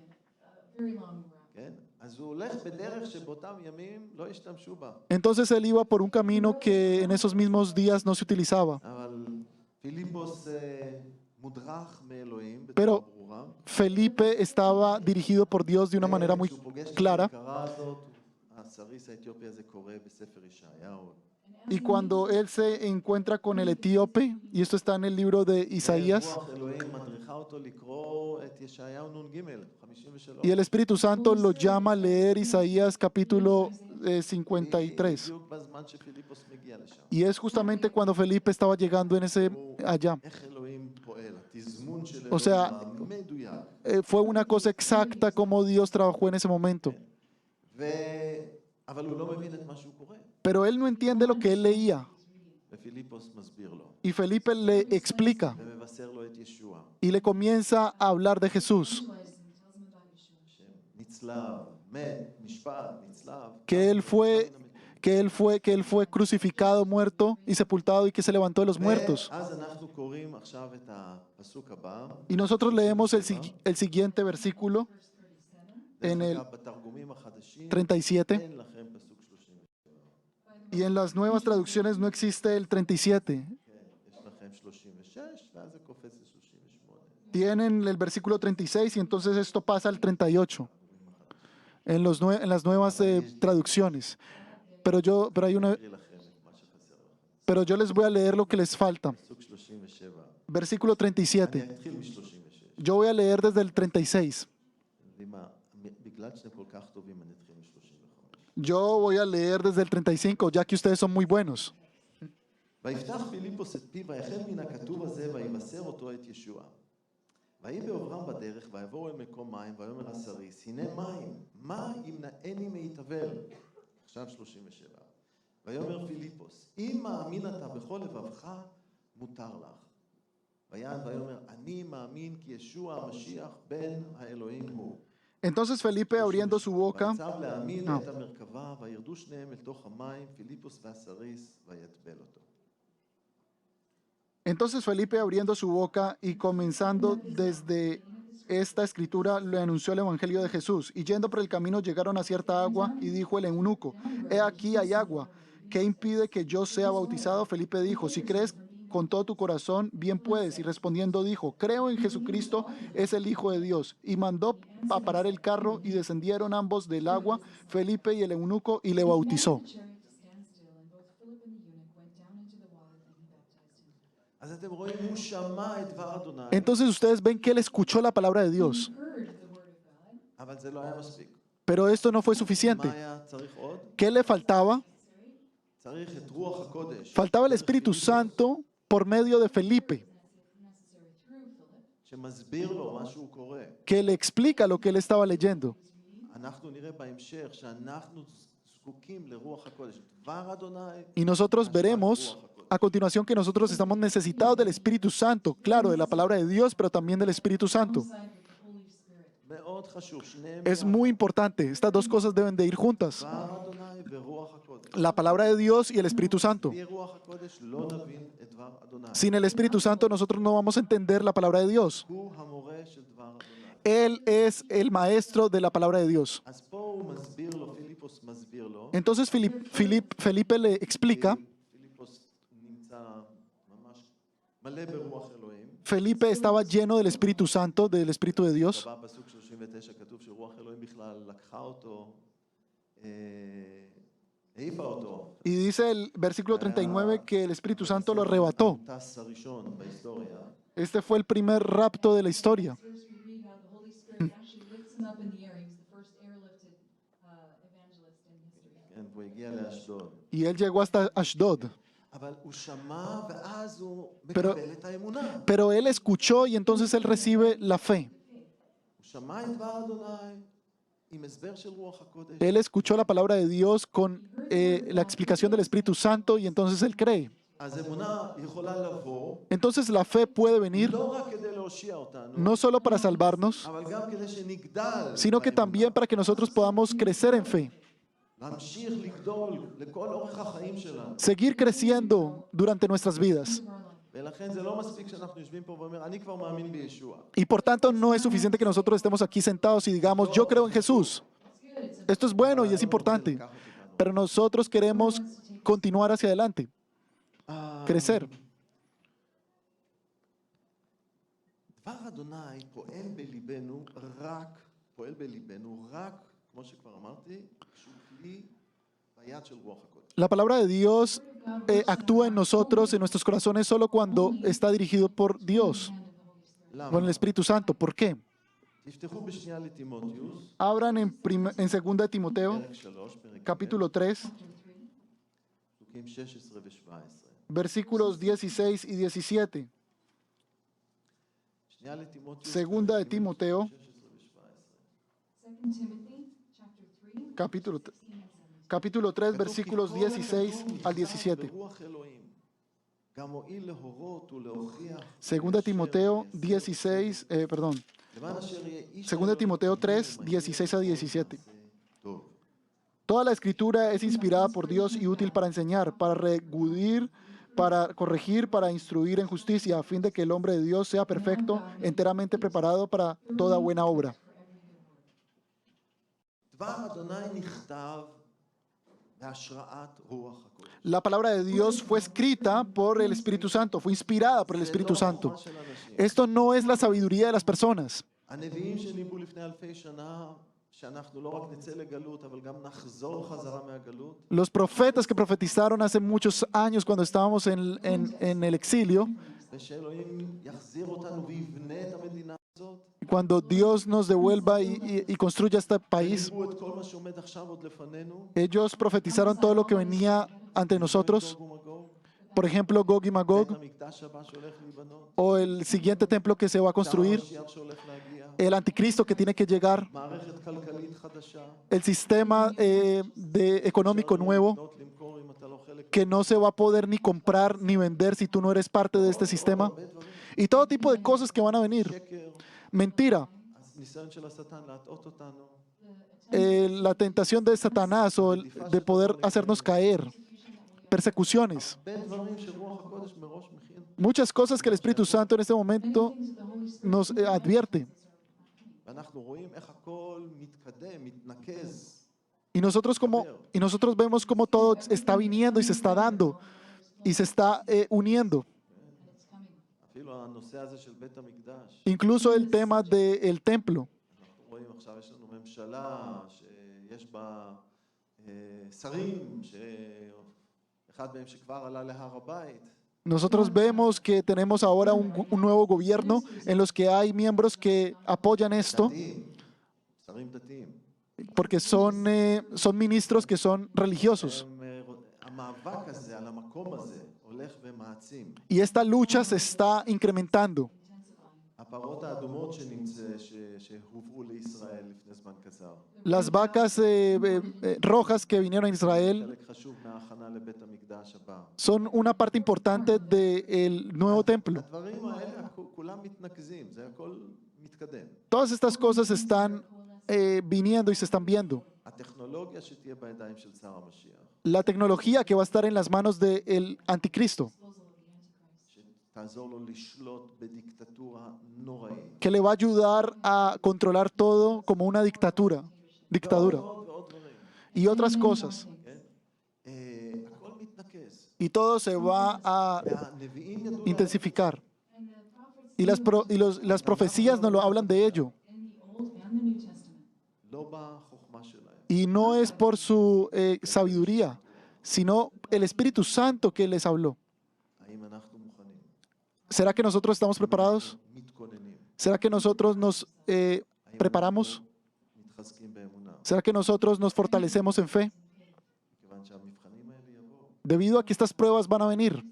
Very long route. כן? אז הוא הולך בדרך שבאותם ימים לא השתמשו בה. Entonces él iba por un camino que en esos mismos días no se utilizaba. אבל פיליפוס מודרך מאלוהים Pero בצורה ברורה. Felipe estaba dirigido por Dios de una manera muy כשהוא פוגש את clara. ההכרה הזאת, הסריס האתיופי הזה קורא בספר ישעיהו. Y cuando él se encuentra con el etíope, y esto está en el libro de Isaías, רוח אלוהים מדריכה אותו לקרוא את ישעיהו נ"ג, 53. y el Espíritu Santo lo llama a leer Isaías capítulo 53. בדיוק בזמן שפיליפוס מגיע לשם. Y es justamente cuando Felipe estaba llegando en ese allá. איך אלוהים פועל, התזמון של O sea, אלוהים המדויק. Fue una cosa exacta como Dios trabajó en ese momento. אבל הוא לא מבין את מה שהוא קורא. Pero él no entiende lo que él leía. ופיליפוס מסביר לו, Y Felipe le explica ומבשר לו את ישוע, y le comienza a hablar de Jesús, נצלב, מת, נשפט, נצלב. que él fue crucificado, muerto y sepultado y que se levantó de los muertos. ואז אנחנו קוראים עכשיו את הפסוק הבא. Y nosotros leemos el siguiente versículo en דרך el אגב, בתרגומים החדשים 37. אין לכם פסוק 37. Y en las nuevas traducciones no existe el 37. יש לכם 36, ואז זה קופץ ל-38. Tienen el versículo 36 y entonces esto pasa al 38 en las nuevas traducciones. Pero yo אקריא לכם את מה שחסר לכם. pero yo les voy a leer lo que les falta. פסוק 37. Versículo 37. אני אתחיל מ-36. Yo voy a leer desde el 36. בגלל שאתם כל כך טובים, אני אתחיל מ-35. Yo voy a leer desde el 35, ya que ustedes son muy buenos. ויפתח פיליפוס את פיו, ויחל מן הכתוב הזה, ויבשר אותו את ישוע. ויהי בעוברם בדרך, ויבואו אל מקום מים, ויאמר הסריס, הנה מים, מה ימנעני מהתאבל? עכשיו 37. ויאמר פיליפוס, אם מאמין אתה בכל לבבך, מותר לך. ויען ויאמר, אני מאמין כי ישוע המשיח בן האלוהים הוא. Entonces Felipe, abriendo su boca, ויצב להאמין את המרכבה, וירדו שניהם אל תוך המים, פיליפוס והסריס, ויטבל אותו. entonces Felipe abriendo su boca y comenzando desde esta escritura le anunció el evangelio de Jesús. Y yendo por el camino llegaron a cierta agua y dijo el eunuco, he aquí hay agua, ¿qué impide que yo sea bautizado? Felipe dijo, si crees con todo tu corazón, bien puedes. Y respondiendo dijo, creo en Jesucristo, es el Hijo de Dios. Y mandó a parar el carro y descendieron ambos del agua, Felipe y el eunuco, y le bautizó. אז אתם רואים, הוא שמע את דבר אדוני, Entonces ustedes ven que él escuchó la palabra de Dios, אבל זה לא היה מספיק. pero esto no fue מה suficiente. היה צריך עוד? ¿Qué le faltaba? צריך את רוח הקודש, Faltaba el Espíritu Santo por medio de Felipe, שמסביר לו מה שהוא קורא. que le explica lo que él estaba leyendo. אנחנו נראה בהמשך שאנחנו זקוקים לרוח הקודש. דבר אדוני, Y nosotros veremos a continuación que nosotros estamos necesitados del Espíritu Santo, claro, de la palabra de Dios, pero también del Espíritu Santo. מאוד חשוב, שניהם Es muy importante, estas dos cosas deben de ir juntas, דבר אדוני ורוח הקודש. la palabra de Dios y el Espíritu Santo. בלי רוח הקודש לא נבין את דבר אדוני. Sin el Espíritu Santo nosotros no vamos a entender la palabra de Dios. הוא המורה של דבר אדוני. Él es el maestro de la palabra de Dios. אז פה הוא מסביר לו, פיליפוס מסביר לו. Entonces Felipe le explica, פיליפוס נמצא ממש מלא ברוח אלוהים. Felipe estaba lleno del Espíritu Santo, del Espíritu de Dios. בפסוק 39 כתוב שרוח אלוהים בכלל לקחה אותו, העיפה אותו. Y dice el versículo 39 que el Espíritu Santo lo arrebató. הטס הראשון בהיסטוריה. Este fue el primer rapto de la historia. First we read how the Holy Spirit actually lifts him up in the air. He was the first airlifted evangelist in history. כן, והוא הגיע לאשדוד. Y él llegó hasta Ashdod. אבל הוא שמע ואז הוא Pero- מקבל את האמונה. Pero él escuchó y entonces él recibe la fe. הוא שמע את דבר אדוני עם הסבר של רוח הקודש. Él escuchó la palabra de Dios con la explicación del Espíritu Santo y entonces él cree. אז אמונה יכולה לבוא, entonces la fe puede venir לא רק כדי להושיע אותנו, no solo para salvarnos, אבל גם כדי שנגדל sino que también para que nosotros podamos crecer en fe, להמשיך לגדול לכל אורך החיים שלנו. seguir creciendo durante nuestras vidas. ולכן זה לא מספיק שאנחנו יושבים פה ואומרים, אני כבר מאמין בישוע. Y por tanto no es suficiente que nosotros estemos aquí sentados y digamos, yo creo en Jesús. Esto es bueno y es importante, pero nosotros queremos continuar hacia adelante, crecer. דבר אדוני פועל בליבנו רק, כמו שכבר אמרתי, שהוא כלי ביד של רוח הקודש. La palabra de Dios actúa en nosotros, en nuestros corazones, solo cuando está dirigido por Dios, con el Espíritu Santo. ¿Por qué? תפתחו בשנייה לטימותיוס, Abran en 2 de Timoteo, פרק 3, פרק capítulo 3, פסוקים 16 ו-17. versículos 16 y 17. שנייה לטימותיוס, Segunda de Timoteo, 16 ו-17. 2 Timothy, chapter 3, capítulo, 16 and 17. capítulo 3, versículos 16 al 17. ברוח אלוהים, גם הואיל להורות ולהוכיח. Segunda de Timoteo 16, perdón, למען אשר יהיה איש Segunda de Timoteo 3, 16 a 17. Toda la escritura es inspirada por Dios y útil para enseñar, para regudir, para corregir, para instruir en justicia, a fin de que el hombre de Dios sea perfecto, enteramente preparado para toda buena obra. דבר אדוני נכתב בהשראת רוח הקודש. La palabra de Dios fue escrita por el Espíritu Santo, fue inspirada por el Espíritu Santo. Esto no es la sabiduría de las personas. הנביאים שניבאו לפני אלפי שנה, שאנחנו לא רק נצא לגלות, אבל גם נחזור חזרה מהגלות. Los profetas que profetizaron hace muchos años cuando estábamos en el exilio, ושאלוהים יחזיר אותנו ויבנה את המדינה הזאת. cuando Dios nos devuelva y construya este país, ניבאו את כל מה שעומד עכשיו עוד לפנינו. ellos profetizaron todo lo que venía ante nosotros, גוג ומגוג. por ejemplo, Gog y בית Magog, המקדש הבא שהולך להיבנות. o el siguiente templo que se va a construir, המשיח שהולך להגיע. el anticristo que tiene que llegar, מערכת כלכלית חדשה. el sistema económico nuevo, לקנות, למכור אם אתה לא חלק. que no se va a poder ni comprar ni vender si tú no eres parte de este sistema, y todo tipo de cosas que van a venir. שקר. Mentira, אז ניסיון של השטן להטעות אותנו. la tentación de Satanás o de poder hacernos caer, persecuciones, בין דברים שרוח הקודש מראש מכין. muchas cosas que el Espíritu Santo en este momento nos advierte. ואנחנו רואים איך הכל מתקדם, מתנקז. Y nosotros vemos cómo todo está viniendo y se está dando y se está uniendo. אפילו הנושא הזה של בית המקדש. Incluso el tema del templo. אנחנו רואים עכשיו יש לנו ממשלה שיש בה שרים, שאחד מהם שכבר עלה להר הבית. Nosotros vemos que tenemos ahora un nuevo gobierno en los que hay miembros que apoyan esto דתיים, שרים דתיים. porque son ministros que son religiosos. המאבק הזה על המקום הזה הולך ומעצים. Y esta lucha se está incrementando. הפרות האדומות שהובאו לישראל לפני זמן קצר. Las vacas rojas que vinieron a Israel חלק חשוב מההכנה לבית המקדש הבא. son una parte importante del nuevo templo. הדברים האלה כולם מתנקזים, זה הכל מתקדם. Todas estas cosas están viniendo y se están viendo. הטכנולוגיה שתהיה בידיים של שר המשיח, La tecnología que va a estar en las manos del anticristo, שתעזור לו לשלוט בדיקטטורה נוראית. que le va a ayudar a controlar todo como una dictadura. ועוד ועוד דברים. Y otras cosas. כן? הכל מתנקז. Y todo se va a והנביאים ידעו intensificar. Y las profecías nos lo hablan de ello. In the Old and the New Testament. לא בחוכמה שלהם. Y no es por su sabiduría, sino el Espíritu Santo que les habló. האם אנחנו מוכנים? ¿Será que nosotros estamos preparados? מתכוננים. ¿Será que nosotros nos preparamos? מתחזקים באמונה. ¿Será que nosotros nos fortalecemos en fe? מכיוון שהמבחנים האלה יבואו. Debido a que estas pruebas van a venir.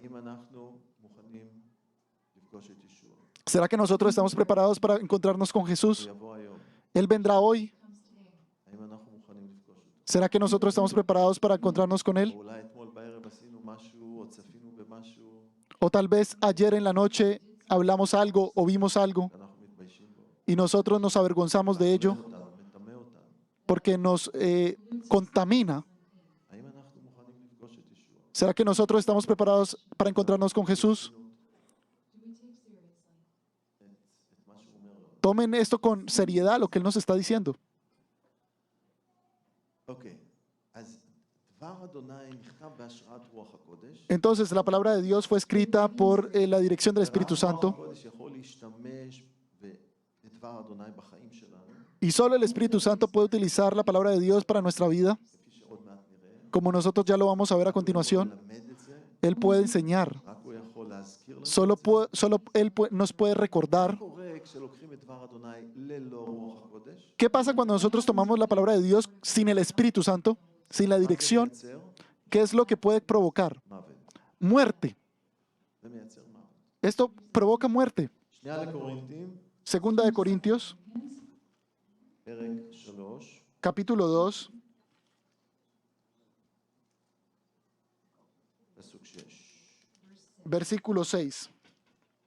האם אנחנו מוכנים לפגוש את ישוע? ¿Será que nosotros estamos preparados para encontrarnos con Jesús? הוא יבוא היום. Él vendrá hoy. האם אנחנו מוכנים לפגוש אותו? ¿Será que nosotros estamos preparados para encontrarnos con Él? או אולי אתמול בערב עשינו משהו, O tal vez ayer en la noche hablamos algo o vimos algo שאנחנו מתביישים בו. y nosotros nos avergonzamos de ello אותנו, מטמא אותנו. porque nos contamina. האם אנחנו מוכנים לפגוש את ישוע? ¿Será que nosotros estamos preparados para encontrarnos con Jesús? את מה שהוא אומר לנו. Tomen esto con seriedad, lo que Él nos está diciendo. אוקיי, אז דבר אדוני נכתב בהשראת רוח הקודש. Entonces, la palabra de Dios fue escrita por la dirección del Espíritu ורק רוח Santo הקודש יכול להשתמש בדבר אדוני בחיים שלנו, y solo el Espíritu Santo puede utilizar la palabra de Dios para nuestra vida, כפי שעוד מעט נראה. como nosotros ya lo vamos a ver a continuación. ללמד את זה, Él puede enseñar, רק הוא יכול להזכיר לנו. solo Él nos puede recordar. מה קורה כשלוקחים את דבר אדוני ללא רוח הקודש? ¿Qué pasa cuando nosotros tomamos la palabra de Dios sin el Espíritu Santo, sin la dirección? זה מייצר ¿Qué es lo que puede provocar? מוות. Muerte. זה מייצר מוות. Esto provoca muerte. שנייה לקורינתים, Segunda de Corintios, פרק 3, capítulo 2, פסוק 6. versículo 6.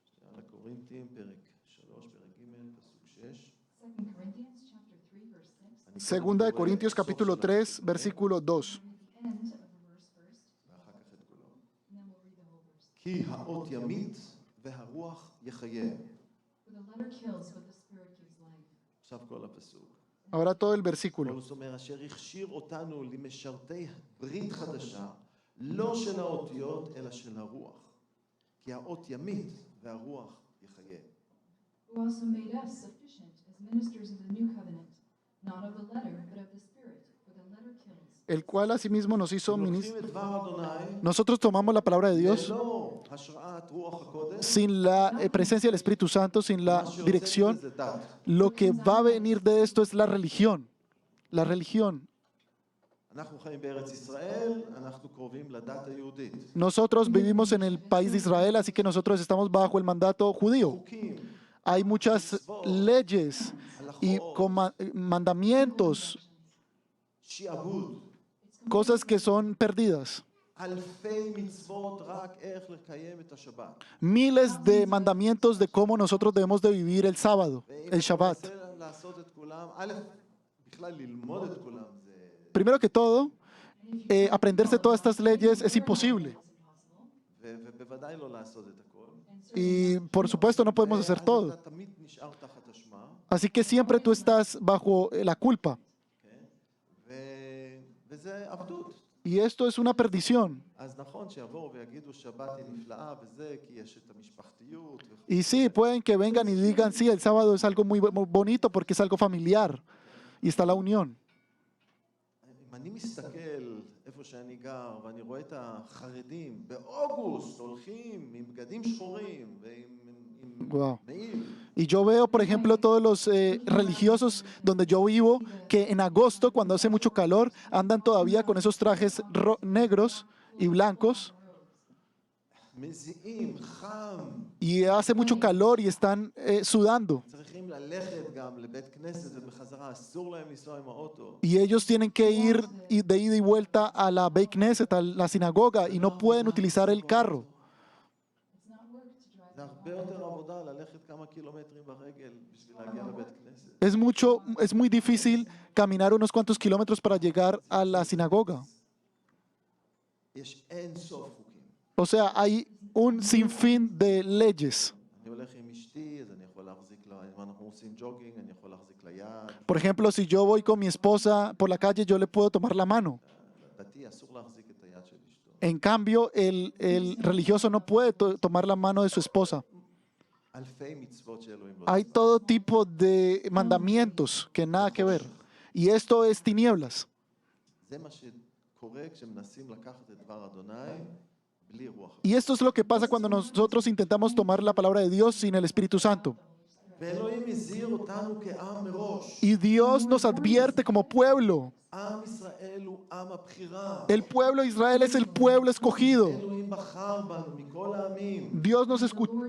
שנייה לקורינתים, פרק 3, פרק ג', פסוק 6. 2 Corinthians chapter 3, verse 6. אני Segunda de קורא Corintios, סוף capítulo של 3, הפסוק, versículo 2. The end of the verse first, ואחר כך את כולו. and then we'll read the whole verse. כי האות ימית והרוח יחיה. For the letter kills, but the spirit gives life. עכשיו כל הפסוק. Ahora todo el versículo. פאולוס אומר, אשר הכשיר אותנו למשרתי ברית חדשה, לא של האותיות, אלא של הרוח. כי האות ימית והרוח יחיה. Who also made us sufficient as ministers of the new covenant, not of the letter, but of the spirit. For the letter kills. El cual asimismo nos hizo לוקחים את דבר אדוני, Nosotros tomamos la palabra de Dios ללא השראת רוח הקודש, sin la presencia del Espíritu Santo, sin la מה שיוצא dirección. מזה דת. Lo que va a venir de esto es la religión. La religión. אנחנו חיים בארץ ישראל, אנחנו קרובים לדת היהודית. Nosotros vivimos en el país de Israel, así que nosotros estamos bajo el mandato judío. חוקים, Hay muchas leyes y mandamientos, שעבוד, cosas que son perdidas. אלפי מצוות רק איך לקיים את השבת. Miles de mandamientos de cómo nosotros debemos de vivir el sábado, ואם el אתה Shabbat. מנסה לעשות את כולם, א', בכלל ללמוד את כולם זה... Primero que todo, aprenderse todas estas leyes es imposible. ובוודאי לא לעשות את הכל. Y por supuesto no podemos hacer אז todo. אתה תמיד נשאר תחת אשמה, Así que siempre tú estás bajo la culpa. כן? וזה עבדות. Y esto es una perdición. אז נכון שיבואו ויגידו שבת היא נפלאה וזה, כי יש את המשפחתיות. Y sí, pueden que vengan y digan, sí, el sábado es algo muy bonito porque es algo familiar y está la unión. אם אני מסתכל איפה שאני גר, ואני רואה את החרדים באוגוסט הולכים עם בגדים שחורים ועם Wow. מעיל, Y yo veo, por ejemplo, todos los religiosos donde yo vivo, que en agosto, cuando hace mucho calor, andan todavía con esos trajes negros y blancos. מזיעים, חם, Y hace mucho calor y están sudando. צריכים ללכת גם לבית כנסת ובחזרה, אסור להם לנסוע עם האוטו. Y ellos tienen que ir de ida y vuelta a la Beit Knesset, a la sinagoga, y no pueden utilizar el carro. It's not work to drive. זה הרבה יותר עבודה ללכת כמה קילומטרים ברגל בשביל להגיע לבית כנסת. Es muy difícil caminar unos cuantos kilómetros para llegar a la sinagoga. יש אין סוף חוקים. O sea, hay un sinfín de leyes. אני הולך עם אשתי, אז אני יכול להחזיק לה, אם אנחנו עושים ג'וגינג, אני יכול להחזיק לה יד. Por ejemplo, si yo voy con mi esposa por la calle, yo le puedo tomar la mano. דתי אסור להחזיק את היד של אשתו. En cambio, el religioso no puede tomar la mano de su esposa. אלפי מצוות שאלוהים לא Hay ציווה. todo tipo de mandamientos que nada que ver. Y esto es tinieblas. זה מה שקורה כשמנסים לקחת את דבר אדוני בלי רוח. Y esto es lo que pasa cuando nosotros intentamos tomar la palabra de Dios sin el Espíritu Santo. ואלוהים הזהיר אותנו כעם מראש. Y Dios nos advierte como pueblo. עם ישראל הוא עם הבחירה. El pueblo de Israel es el pueblo escogido. אלוהים בחר בנו מכל העמים. Dios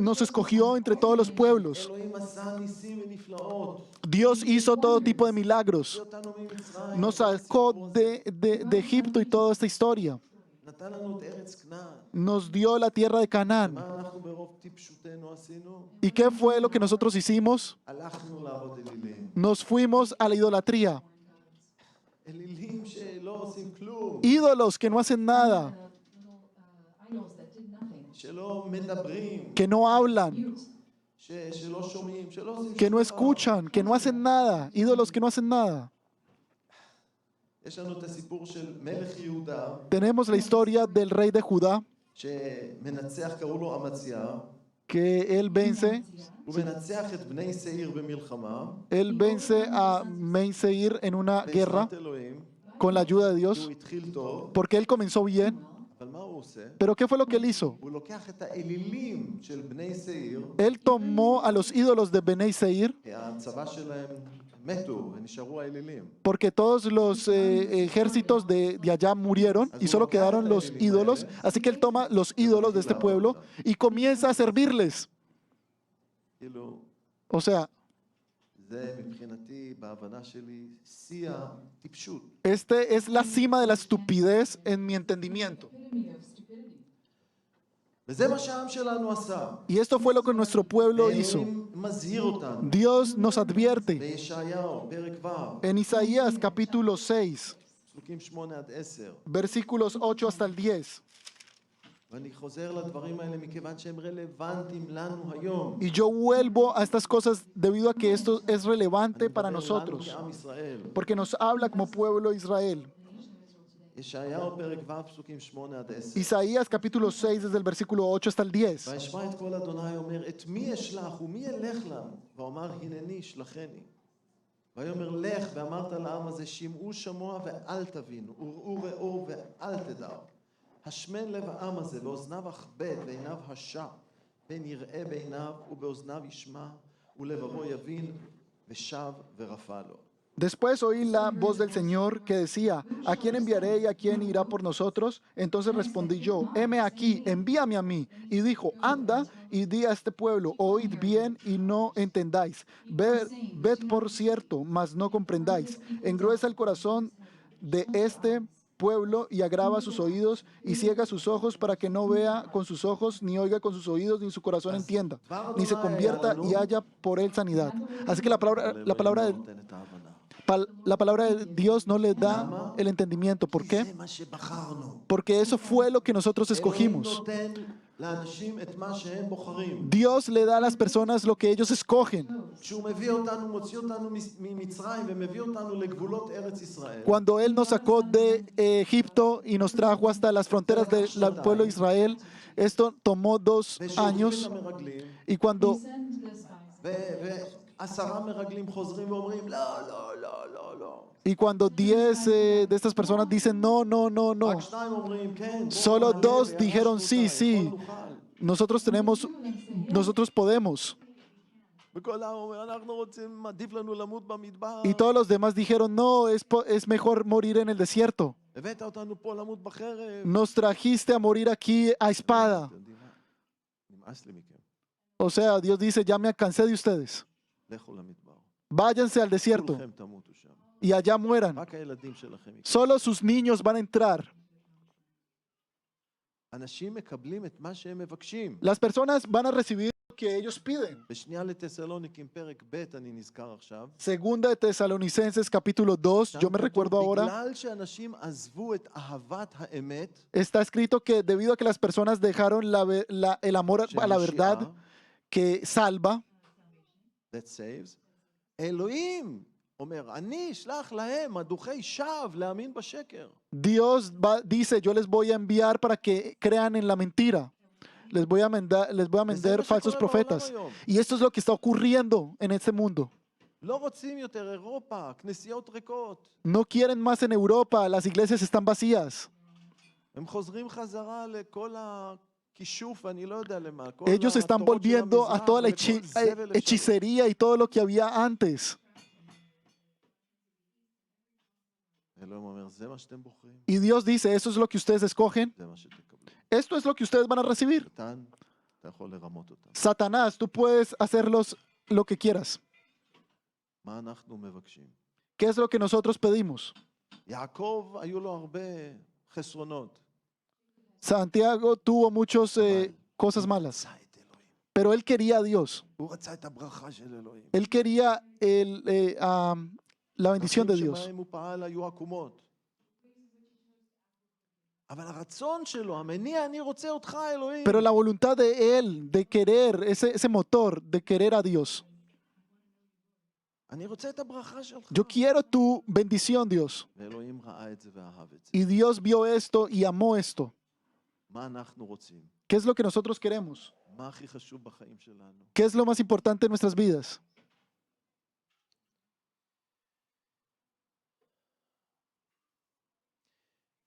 nos escogió entre todos los pueblos. אלוהים עשה ניסים ונפלאות. Dios hizo todo tipo de milagros. הוציא אותנו ממצרים. Nos sacó de Egipto y toda esta historia. נתן לנו את ארץ כנען. nos dio la tierra de Canaán. מה אנחנו ברוב טיפשותנו עשינו? ¿Y qué fue lo que nosotros hicimos? הלכנו לעבוד אלילים. Nos fuimos a la idolatría. אלילים שלא עושים כלום, Ídolos que no hacen nada, Idols that did nothing. שלא מדברים, que no hablan, שלא שומעים, שלא עושים que no שום דבר. escuchan, que no hacen nada. Ídolos que no hacen nada. יש לנו את הסיפור של מלך יהודה, Tenemos la historia del rey de Judá, שמנצח, קראו לו אמציה, que él vence הוא מנצח את בני שעיר במלחמה, Él vence a Meiseir en una guerra בעזרת אלוהים, con la ayuda de כי Dios, הוא התחיל טוב, porque él comenzó bien. אבל מה הוא עושה? Pero ¿qué fue lo que él hizo? הוא לוקח את האלילים של בני שעיר, Él tomó a los ídolos de Benei Seir, כי הצבא שלהם מתו ונשארו האלילים. porque todos los ejércitos de allá murieron y solo quedaron los ídolos. Así que él toma los ídolos de este pueblo y comienza a servirles. כאילו, O sea, זה מבחינתי, בהבנה שלי, שיא הטיפשות. este es la cima de la estupidez en mi entendimiento. Epitome of stupidity. וזה מה שהעם שלנו עשה. Y esto fue lo que nuestro pueblo hizo. אלוהים מזהיר אותנו. Dios nos advierte בישעיהו, פרק ו', en Isaías capítulo 6, פסוקים 8 עד 10. versículos 8 hasta el 10. ואני חוזר לדברים האלה מכיוון שהם רלוונטיים לנו היום. Y yo vuelvo a estas cosas debido a que esto es relevante אני para מדבר nosotros, לנו כעם ישראל. porque nos habla como pueblo de Israel. ישעיהו, פרק ו', פסוקים 8 עד 10. Isaías capítulo 6 desde el versículo 8 hasta el 10. וישמע את קול אדוני אומר, את מי אשלח ומי ילך לנו? ואומר, הנני שלחני. ויאמר לך ואמרת לעם הזה, שמעו שמוע ואל תבינו, וראו ראו ואל תדעו. השמן לב העם הזה, ואוזניו אכבד ועיניו השע, פן יראה בעיניו ובאוזניו ישמע, ולבבו יבין, ושב ורפא לו. Después oí la voz del Señor que decía, ¿a quién enviaré y a quién irá por nosotros? Entonces respondí yo, heme aquí, envíame a mí. Y dijo, anda y di a este pueblo, oíd bien y no entendáis. Ved por cierto, mas no comprendáis. Engruesa el corazón de este pueblo y agrava sus oídos y ciega sus ojos para que no vea con sus ojos, ni oiga con sus oídos, ni su corazón entienda, ni se convierta y haya por él sanidad. Así que la palabra de Dios no le da el entendimiento. ¿Por qué? זה מה שבחרנו. Porque eso fue lo que nosotros אלוהים escogimos. נותן לאנשים את מה שהם בוחרים. Dios le da a las personas lo que ellos escogen. כשהוא מביא אותנו, מוציא אותנו ממצרים ומביא אותנו לגבולות ארץ ישראל. Cuando Él nos sacó de Egipto y nos trajo hasta las fronteras del pueblo de Israel, esto tomó 2 años. ושולחים למרגלים, Y cuando Send the spies. ו10 מרגלים חוזרים ואומרים, לא, לא, לא, לא, לא. Y cuando 10 de estas personas dicen no, no, no, no, רק 2 אומרים, כן, בואו solo נעלה 2 וירשנו dijeron אותה, sí, sí, יכול נוכל. nosotros podemos. וכל העם אומר, אנחנו רוצים, עדיף לנו למות במדבר. Y todos los demás dijeron no, es mejor morir en el desierto. הבאת אותנו פה למות בחרב. Nos trajiste a morir aquí a espada. אתם יודעים מה? נמאס לי מכם. O sea, Dios dice, ya me cansé de ustedes. לכו למדבר. Váyanse al desierto כולכם תמותו שם. y allá mueran. רק הילדים שלכם יקבלו. Solo sus niños van a entrar. אנשים מקבלים את מה שהם מבקשים. Las personas van a recibir lo que ellos piden. בשנייה לתסלוניקים פרק ב' אני נזכר עכשיו. Segunda de Tesalonicenses capítulo 2, yo me recuerdo ahora, בגלל שאנשים עזבו את אהבת האמת, está escrito que debido a que las personas dejaron el amor a la verdad que salva, that saves, אלוהים אומר, אני אשלח להם מדוכי שווא להאמין בשקר. Dios dice, yo les voy a enviar para que crean en la mentira. Les voy a mandar falsos profetas. Y esto es lo que está ocurriendo en este mundo. לא רוצים יותר אירופה, כנסיות ריקות. No quieren más en Europa, las iglesias están vacías. הם חוזרים חזרה לכל הכישוף, ואני לא יודע למה. כל Ellos están התורות של volviendo a המזרח toda la ולכל זבל לשם. hechicería y todo lo que había antes. אלוהים אומר, זה מה שאתם בוחרים, Y Dios dice, eso es lo que ustedes escogen, זה מה שתקבלו. esto es lo que ustedes van a recibir. קטן, אתה יכול לרמות אותם. Satanás, tú puedes hacerlos lo que quieras. מה אנחנו מבקשים? ¿Qué es lo que nosotros pedimos? יעקב, היו לו הרבה חסרונות. Santiago tuvo muchas cosas malas, רצה את אלוהים. pero él quería a Dios. הוא רצה את הברכה של אלוהים. Él quería la bendición de הדרכים Dios. שבהם הוא פעל היו עקומות. אבל הרצון שלו, המניע, אני רוצה אותך אלוהים. Pero la voluntad de él, de querer, ese motor de querer a Dios. אני רוצה את הברכה שלך. Yo quiero tu bendición, Dios. ואלוהים ראה את זה ואהב את זה. Y Dios vio esto y amó esto. מה אנחנו רוצים? ¿Qué es lo que nosotros queremos? מה הכי חשוב בחיים שלנו? ¿Qué es lo más importante en nuestras vidas?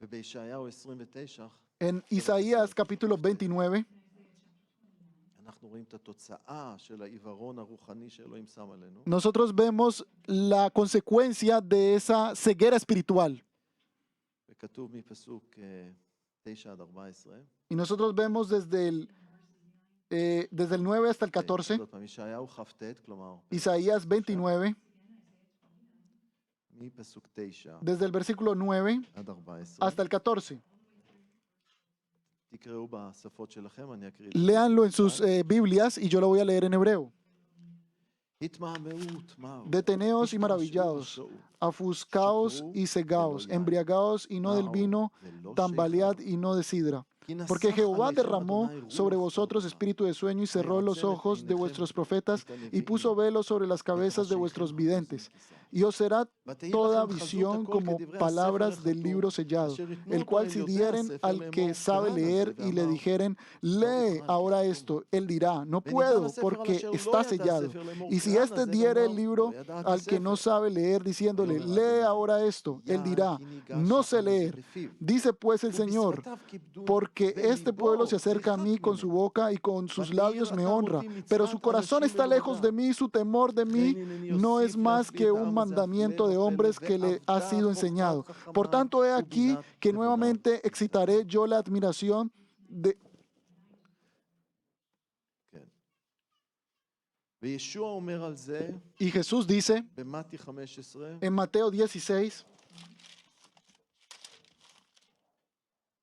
ובישעיהו 29, En Isaías capítulo 29, אנחנו רואים את התוצאה של העיוורון הרוחני שאלוהים שם עלינו. nosotros vemos la consecuencia de esa ceguera espiritual. וכתוב מפסוק 9 עד 14. Y nosotros vemos desde el 9 hasta el 14, עוד פעם, ישעיהו כ"ט, כלומר, Isaías 29, מפסוק 9 desde el versículo 9 עד 14. hasta el 14. תקראו בשפות שלכם, אני אקריא. Léanlo en sus Biblias y yo lo voy a leer en hebreo. התמהמהות, מהו? Deteneos y השתעשעו maravillaos, ושעו. ofuscaos y cegaos, embriagaos y no del vino, tambalead y no de sidra. Porque Jehová derramó sobre vosotros espíritu de sueño y cerró los ojos de vuestros profetas y puso velo sobre las cabezas de vuestros videntes. Y os será toda visión como palabras del libro sellado, el cual si dieren al que sabe leer y le dijeren, lee ahora esto, él dirá, no puedo porque está sellado. Y si éste diere el libro al que no sabe leer diciéndole, lee ahora esto, él dirá, no sé leer. Dice pues el Señor, porque este pueblo se acerca a mí con su boca y con sus labios me honra, pero su corazón está lejos de mí, su temor de mí no es más que un mandamiento de hombres que le ha sido enseñado. Por tanto, he aquí que nuevamente excitaré yo la admiración de... כן. וישוע אומר על זה Y Jesús dice במתי 15, en Mateo 16,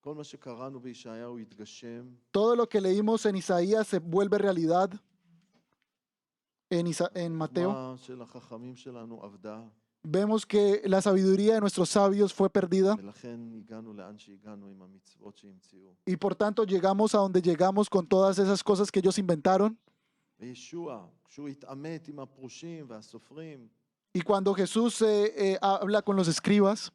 כל מה שקראנו בישעיהו יתגשם, todo lo que leímos en Isaías se vuelve realidad en Mateo. מה של החכמים שלנו עבדה, Vemos que la sabiduría de nuestros sabios fue perdida ולכן הגענו לאן שהגענו עם המצוות שהמציאו. y por tanto llegamos a donde llegamos con todas esas cosas que ellos inventaron. וישוע, כשהוא התעמת עם הפרושים והסופרים, Y cuando Jesús habla con los escribas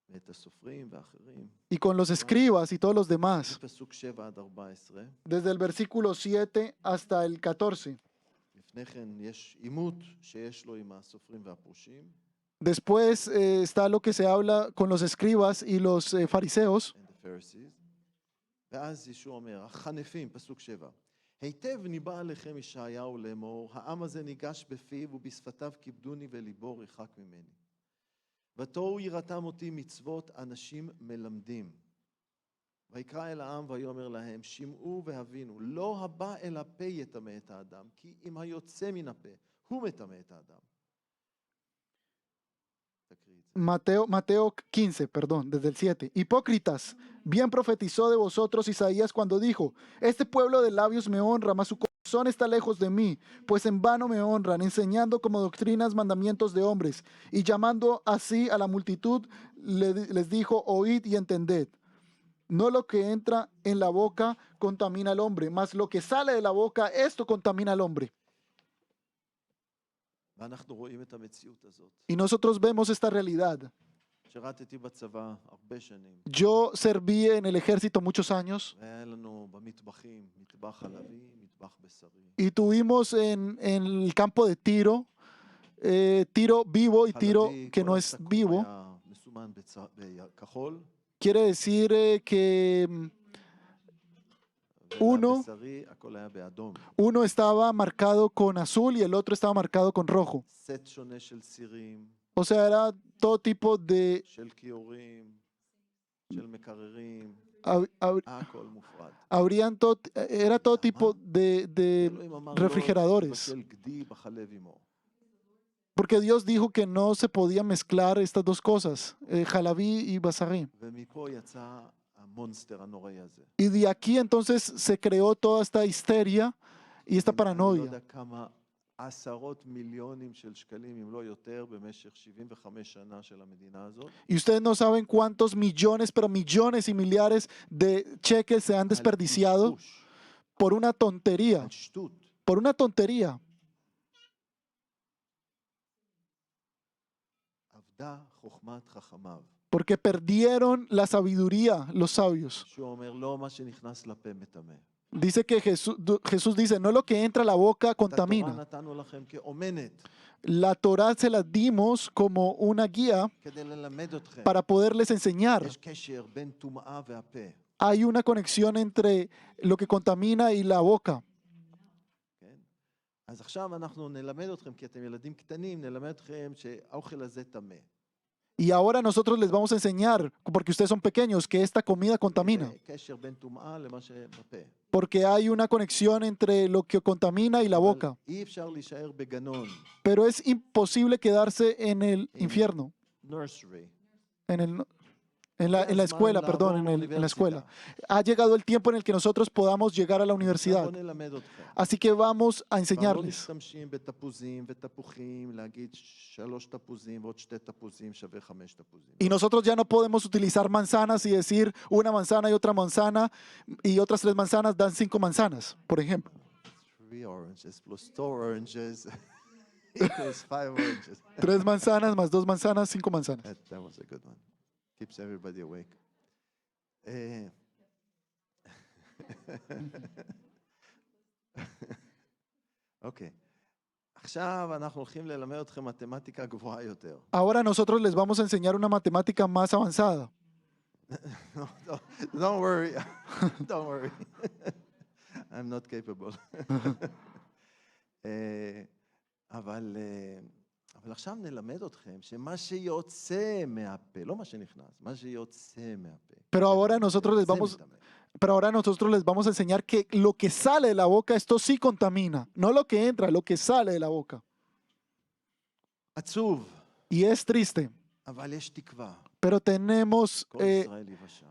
ואת הסופרים ואחרים, y con los escribas y todos los demás, מפסוק 7 עד 14, desde el versículo 7 hasta el 14. לפני כן יש עימות שיש לו עם הסופרים והפרושים, Después está lo que se habla con los escribas y los fariseos. and the Pharisees, ואז ישוע אומר, החנפים, פסוק 7, היטב ניבא עליכם ישעיהו לאמור, העם הזה ניגש בפיו ובשפתיו כיבדוני וליבו רחק ממני. ותוהו יראתם אותי מצוות אנשים מלמדים. ויקרא אל העם ויאמר להם, שמעו והבינו, לא הבא אל הפה יטמא את האדם, כי אם היוצא מן הפה, הוא מטמא את האדם. תקריא את זה. Mateo 15, perdón, desde el 7. Hipócritas, bien profetizó de vosotros Isaías cuando dijo, este pueblo de labios me honra, mas su corazón está lejos de mí, pues en vano me honran, enseñando como doctrinas mandamientos de hombres, y llamando así a la multitud, les dijo, oíd y entended. No lo que entra en la boca contamina al hombre, mas lo que sale de la boca, esto contamina al hombre. ואנחנו רואים את המציאות הזאת. Y nosotros vemos esta realidad. שירתתי בצבא הרבה שנים, Yo serví en el ejército muchos años והיה לנו במטבחים, מטבח חלבי, מטבח בשרי. y tuvimos en el campo de tiro, tiro vivo y tiro חלבי, que כל no es הסכו"ם vivo. היה מסומן בכחול, Quiere decir que uno- ובשרי הכל היה באדום. uno estaba marcado con azul y el otro estaba marcado con rojo. סט שונה של סירים, O sea, era todo tipo de... של כיורים, של מקררים, הכל מופרד. Era todo tipo de אלוהים אמר, refrigeradores. לא תבשל גדי בחלב עמו. Porque Dios dijo que no se podía mezclar estas dos cosas, jalabí y basarí. ומפה יצא המונסטר הנוראי הזה. Y de aquí entonces se creó toda esta histeria y esta אני לא paranoia. יודע כמה עשרות מיליונים של שקלים, אם לא יותר, במשך 75 שנה של המדינה הזאת. Y ustedes no saben cuántos millones, pero millones y millares de cheques se han על desperdiciado קשקוש, por una tontería, על שטות. por una tontería. אבדה חוכמת חכמיו. Porque perdieron la sabiduría los sabios. שהוא אומר, לא מה שנכנס לפה מטמא. Dice que Jesús dice, no lo que entra a la boca את התורה contamina. נתנו לכם כאומנת, La Torah se la dimos como una guía כדי ללמד אתכם. para poderles enseñar. יש קשר בין טומאה והפה. Hay una conexión entre lo que contamina y la boca. כן? אז עכשיו אנחנו נלמד אתכם, כי אתם ילדים קטנים, נלמד אתכם שהאוכל הזה טמא. Y ahora nosotros les vamos a enseñar, porque ustedes son pequeños, que esta comida contamina. זה קשר בין טומאה למה שבפה. Porque hay una conexión entre lo que contamina y la boca. אבל אי אפשר להישאר בגנון, Pero es imposible quedarse en el infierno, nursery. en la escuela, perdón, en la escuela. Ha llegado el tiempo en el que nosotros podamos llegar a la universidad. בואו נלמד אתכם. Así que vamos a כבר לא enseñarles. משתמשים בתפוזים ותפוחים, להגיד 3 תפוזים ועוד 2 תפוזים שווה 5 תפוזים. Y nosotros ya no podemos utilizar manzanas y decir una manzana y otra manzana y otras 3 manzanas dan 5 manzanas, por ejemplo. 3 oranges plus 2 oranges equals 5 oranges. 3 manzanas más 2 manzanas, 5 manzanas. That was a good one. Keeps everybody awake. Eh, אוקיי. עכשיו אנחנו הולכים ללמד אתכם מתמטיקה גבוהה יותר. Ahora nosotros les vamos a enseñar una matemática más avanzada. Don't worry. Don't worry. I'm not capable. אבל עכשיו נלמד אתכם שמה שיוצא מהפה, לא מה שנכנס, מה שיוצא מהפה. Pero ahora nosotros les זה vamos, מטמא. pero ahora nosotros les vamos a enseñar que lo que sale de la boca, esto sí contamina. No lo que entra, lo que sale de la boca. עצוב, Y es triste, אבל יש תקווה. pero tenemos, כל ישראל יבשע.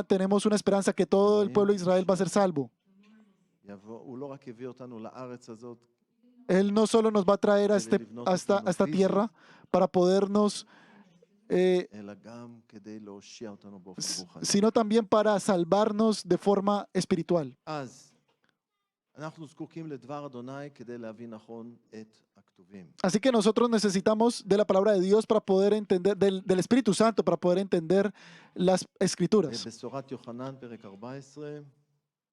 tenemos una esperanza que todo el pueblo de Israel va a ser salvo. הוא לא רק הביא אותנו לארץ הזאת, Él no solo nos va a traer a esta tierra para podernos, אלא גם כדי להושיע אותנו באופן רוחני. sino también para salvarnos de forma espiritual. אז אנחנו זקוקים לדבר אדוני כדי להבין נכון את הכתובים. Así que nosotros necesitamos de la palabra de Dios para poder entender, del Espíritu Santo para poder entender las escrituras. בשורת יוחנן, פרק 14,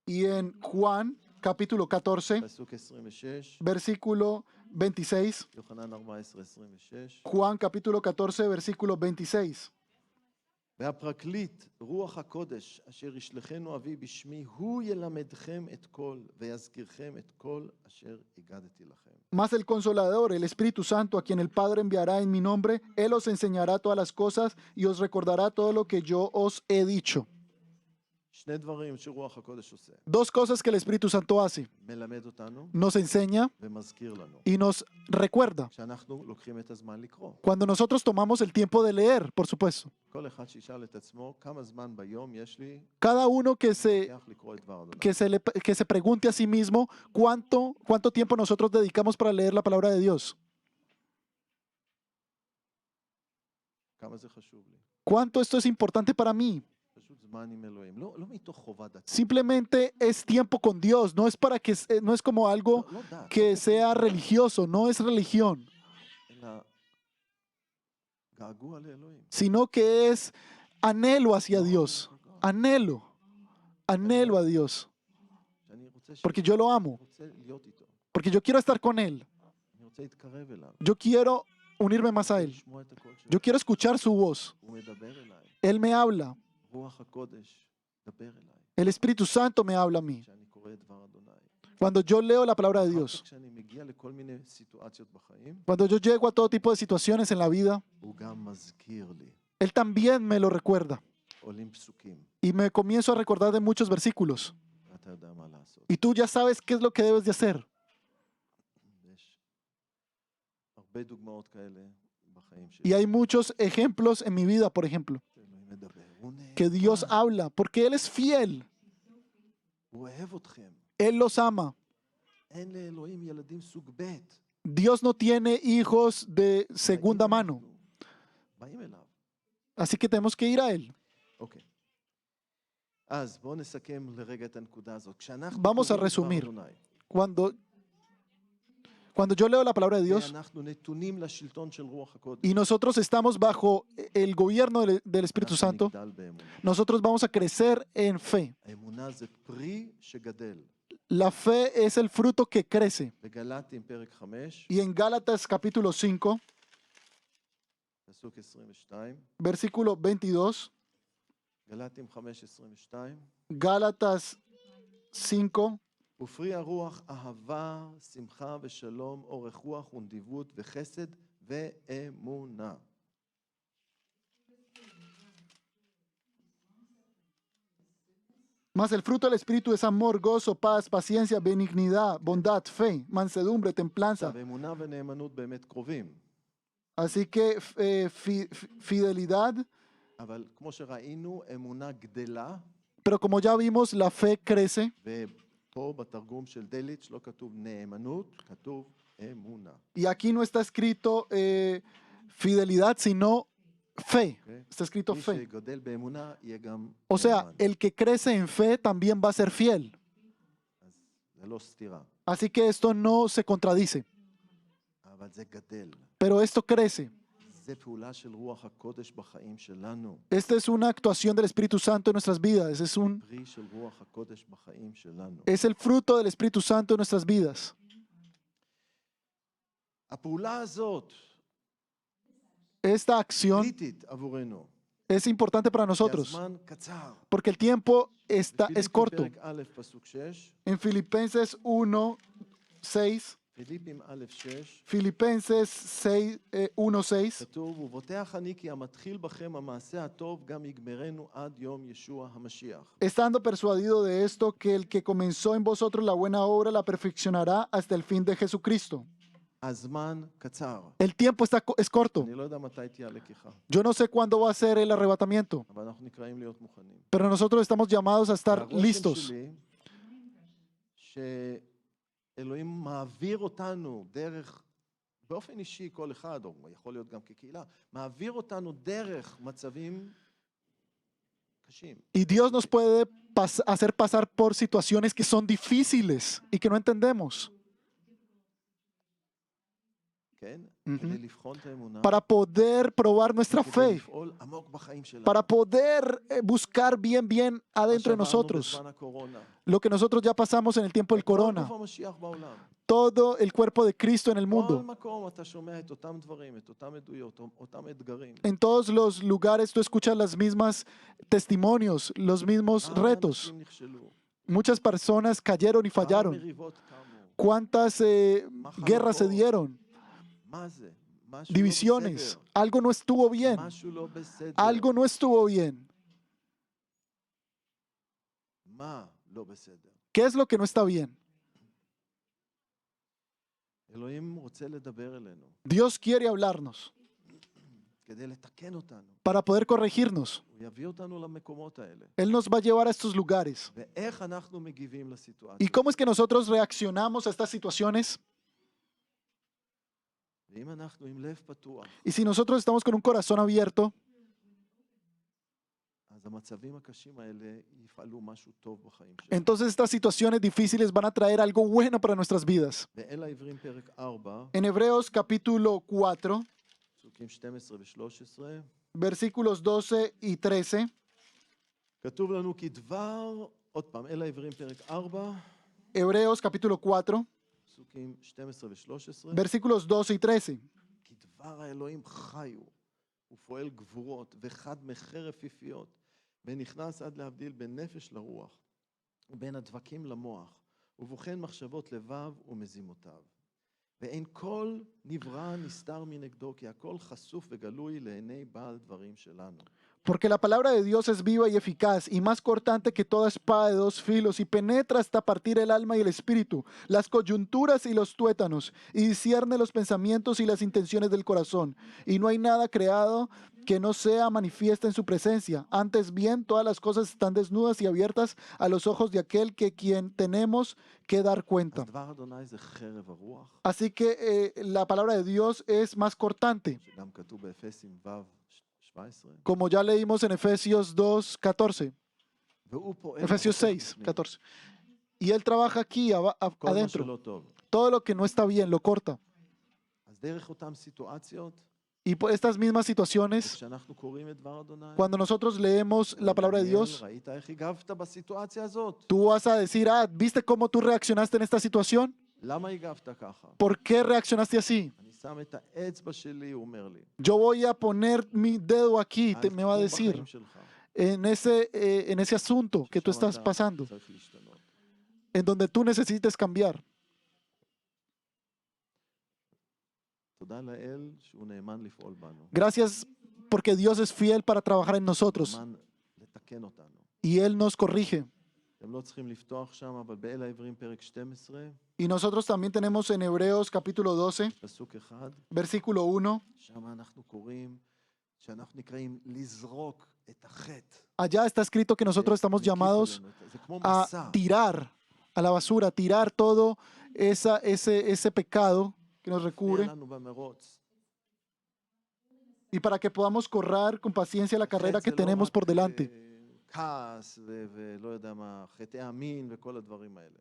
Y en Juan, capítulo 14, פסוק 26, versículo 26, יוחנן 14, 26, Juan capítulo 14, versículo 26. והפרקליט, רוח הקודש, אשר ישלחנו אבי בשמי, הוא ילמדכם את כל, ויזכירכם את כל אשר הגדתי לכם. Más el Consolador, el Espíritu Santo, a quien el Padre enviará en mi nombre, Él os enseñará todas las cosas y os recordará todo lo que yo os he dicho. שני דברים שרוח הקודש עושה. 2 cosas que el Espíritu Santo hace. מלמד אותנו Nos enseña ומזכיר לנו. y nos recuerda. כשאנחנו לוקחים את הזמן לקרוא. Cuando nosotros tomamos el tiempo de leer, por supuesto. כל אחד שישאל את עצמו, כמה זמן ביום יש לי Cada uno לוקח לקרוא את דבר אדוני. que se pregunte a sí mismo cuánto tiempo nosotros dedicamos para leer la palabra de Dios. כמה זה חשוב לי. ¿Cuánto esto es importante para mí? פשוט זמן עם אלוהים. לא מתוך חובה דתית. Simplemente es tiempo con Dios, no es para que no es como algo לא דת. que sea religioso, no es religión, אלא געגוע לאלוהים. sino que es anhelo hacia Dios, anhelo a Dios, שאני רוצה porque yo lo amo, רוצה להיות איתו. porque yo quiero estar con Él, אני רוצה להתקרב אליו. yo quiero unirme más a Él, לשמוע את הקול שלו. yo quiero escuchar su voz, הוא מדבר אליי. Él me habla, רוח הקודש, דבר אליי. el Espíritu Santo me habla a mí. כשאני קורא את דבר אדוני. Cuando yo leo la palabra de אחר Dios, כך כשאני מגיע לכל מיני סיטואציות בחיים, cuando yo llego a todo tipo de situaciones en la vida, הוא גם מזכיר לי. Él también me lo recuerda עולים פסוקים, y me comienzo a recordar de muchos versículos. ואתה יודע מה לעשות. Y tú ya sabes qué es lo que debes de hacer. יש הרבה דוגמאות כאלה בחיים Y שלי. hay muchos ejemplos en mi vida, por ejemplo. אלוהים מדבר, הוא que Dios נאמן, habla, porque Él es fiel. הוא אוהב אתכם. Él los ama. אין לאלוהים ילדים סוג ב'. Dios no tiene hijos de segunda באים mano, אנחנו, באים אליו. así que tenemos que ir a Él. אוקיי. אז בואו נסכם לרגע את הנקודה הזאת. כשאנחנו Vamos a קוראים את דבר resumir. אדוני, Cuando yo leo la palabra de Dios ואנחנו נתונים לשלטון של רוח הקודש, y nosotros estamos bajo el gobierno del Espíritu אנחנו Santo, נגדל באמונה. nosotros vamos a crecer en fe. האמונה זה פרי שגדל. La fe es el fruto que crece. בגלתים פרק 5, Y en Gálatas capítulo 5, פסוק 22, versículo 22, גלתים 5, 22, Gálatas 5, ופרי הרוח אהבה, שמחה ושלום, אורך רוח ונדיבות וחסד ואמונה. Mas el fruto del Espíritu es amor, gozo, paz, paciencia, benignidad, bondad, fe, mansedumbre, templanza. עכשיו, אמונה ונאמנות באמת קרובים, Así que fidelidad, אבל כמו שראינו, אמונה גדלה, pero como ya vimos, la fe crece. ופה בתרגום של דליץ' לא כתוב נאמנות, כתוב אמונה. Y aquí no está escrito fidelidad, sino fe. אוקיי? Está escrito מי fe. שגדל באמונה יהיה גם O sea, נאמן. el que crece en fe también va a ser fiel. אז זה לא סתירה, Así que esto no se contradice, אבל זה גדל. pero esto crece. זה פעולה של רוח הקודש בחיים שלנו. Esta es una actuación del Espíritu Santo en nuestras vidas. פרי של רוח הקודש בחיים שלנו. Es el fruto del Espíritu Santo en nuestras vidas. הפעולה הזאת Esta acción קריטית עבורנו. es importante para כי nosotros הזמן קצר. porque el tiempo es פיליפים corto. פרק א' פסוק 6, En Filipenses 1, 6, פיליפים א' 6, Filipenses 6, 1, 6, כתוב, ובוטח אני כי המתחיל בכם המעשה הטוב גם יגמרנו עד יום ישוע המשיח. estando persuadido de esto, que el que comenzó en vosotros la buena obra la perfeccionará hasta el fin de Jesucristo. הזמן קצר. El tiempo es corto. אני לא יודע מתי תהיה הלקיחה, Yo no sé cuándo va a ser el arrebatamiento, אבל אנחנו נקראים להיות מוכנים. pero nosotros estamos llamados a estar הרושם listos. שלי, שאלוהים מעביר אותנו דרך, באופן אישי כל אחד, או יכול להיות גם כקהילה, מעביר אותנו דרך מצבים קשים. Y Dios nos puede hacer pasar por situaciones que son difíciles y que no entendemos, כן? Mhm. כדי לבחון את האמונה, para poder probar nuestra כדי fe, לפעול עמוק בחיים שלנו. para poder buscar bien מה adentro de שעברנו nosotros בזמן הקורונה. lo que nosotros ya pasamos en el tiempo del כל corona, גוף המשיח בעולם. todo el cuerpo de Cristo en el בכל mundo. מקום אתה שומע את אותם דברים, את אותם עדויות, אותם אתגרים. En todos los lugares tú escuchas las mismas testimonios, los mismos כמה retos. אנשים נכשלו, Muchas personas cayeron y כמה fallaron. מריבות קמו, ¿Cuántas guerras se dieron? מה זה? משהו לא Divisiones. בסדר. Algo no estuvo bien. משהו לא בסדר. Algo no estuvo bien. מה לא בסדר? ¿Qué es lo que no está bien? אלוהים רוצה לדבר אלינו, Dios quiere hablarnos כדי לתקן אותנו. para poder corregirnos. הוא יביא אותנו למקומות האלה. Él nos va a llevar a estos lugares. ואיך אנחנו מגיבים ¿Y לסיטואציה? cómo es que nosotros reaccionamos a estas situaciones? ואם אנחנו עם לב פתוח, Y si nosotros estamos con un corazón abierto, אז המצבים הקשים האלה יפעלו משהו טוב בחיים שלנו. entonces estas situaciones difíciles van a traer algo bueno para nuestras vidas. באל העברים פרק 4, En Hebreos capítulo 4, פסוקים 12 ו-13, versículos 12 y 13, כתוב לנו כי דבר, עוד פעם, אל העברים פרק 4, Hebreos capítulo 4, פסוקים 12 ו-13, versículos 12 y 13. כי דבר האלוהים חי הוא, ופועל גבורות, וחד מחרף יפיות, ונכנס עד להבדיל בין נפש לרוח, ובין הדבקים למוח, ובוחן מחשבות לבב ומזימותיו. ואין כל נברא נסתר מנגדו, כי הכל חשוף וגלוי לעיני בעל דברים שלנו. Porque la palabra de Dios es viva y eficaz y más cortante que toda espada de dos filos y penetra hasta partir el alma y el espíritu, las coyunturas y los tuétanos, y discierne los pensamientos y las intenciones del corazón. Y no hay nada creado que no sea manifiesta en su presencia. Antes bien, todas las cosas están desnudas y abiertas a los ojos de aquel que quien tenemos que dar cuenta. אז דבר אדוני זה חרב הרוח, Así que la palabra de Dios es más cortante, שגם כתוב באפסים ו' 17, como ya leímos en Efesios 2:14. והוא פועל Efesios בחותך 6, בפנים. 14. Y él trabaja aquí כל מה adentro. שלא טוב. Todo lo que no está bien lo corta. אז דרך אותן סיטואציות, Y por estas mismas situaciones, כשאנחנו קוראים את דבר אדוני, cuando nosotros leemos la palabra de דניאל, Dios, ראית איך הגבת בסיטואציה הזאת? tú vas a decir, ¿viste cómo tú reaccionaste en esta situación? למה הגבת ככה? ¿Por qué reaccionaste así? אני שם את האצבע שלי, הוא אומר לי. Yo voy a poner mi dedo aquí, me va a תחום decir, בחיים שלך, en ese asunto que tú ששם estás אתה pasando, צריך להשתנות. en donde tú necesites cambiar. תודה לאל שהוא נאמן לפעול בנו. Gracias porque Dios es fiel para trabajar en nosotros נאמן לתקן אותנו. y Él nos corrige. אתם לא צריכים לפתוח שם, אבל באל העברים פרק 12, Y nosotros también tenemos en Hebreos capítulo 12, פסוק 1, versículo 1. שם אנחנו קוראים, שאנחנו נקראים לזרוק את החטא. Allá está escrito que nosotros estamos מקיף llamados עלינו. זה כמו a מסע. tirar a la basura, tirar todo ese pecado que nos מפריע recubre לנו במרוץ. y para que podamos correr con paciencia la carrera חטא que זה לא tenemos רק, por delante. כעס ולא יודע מה, חטאי המין וכל הדברים האלה.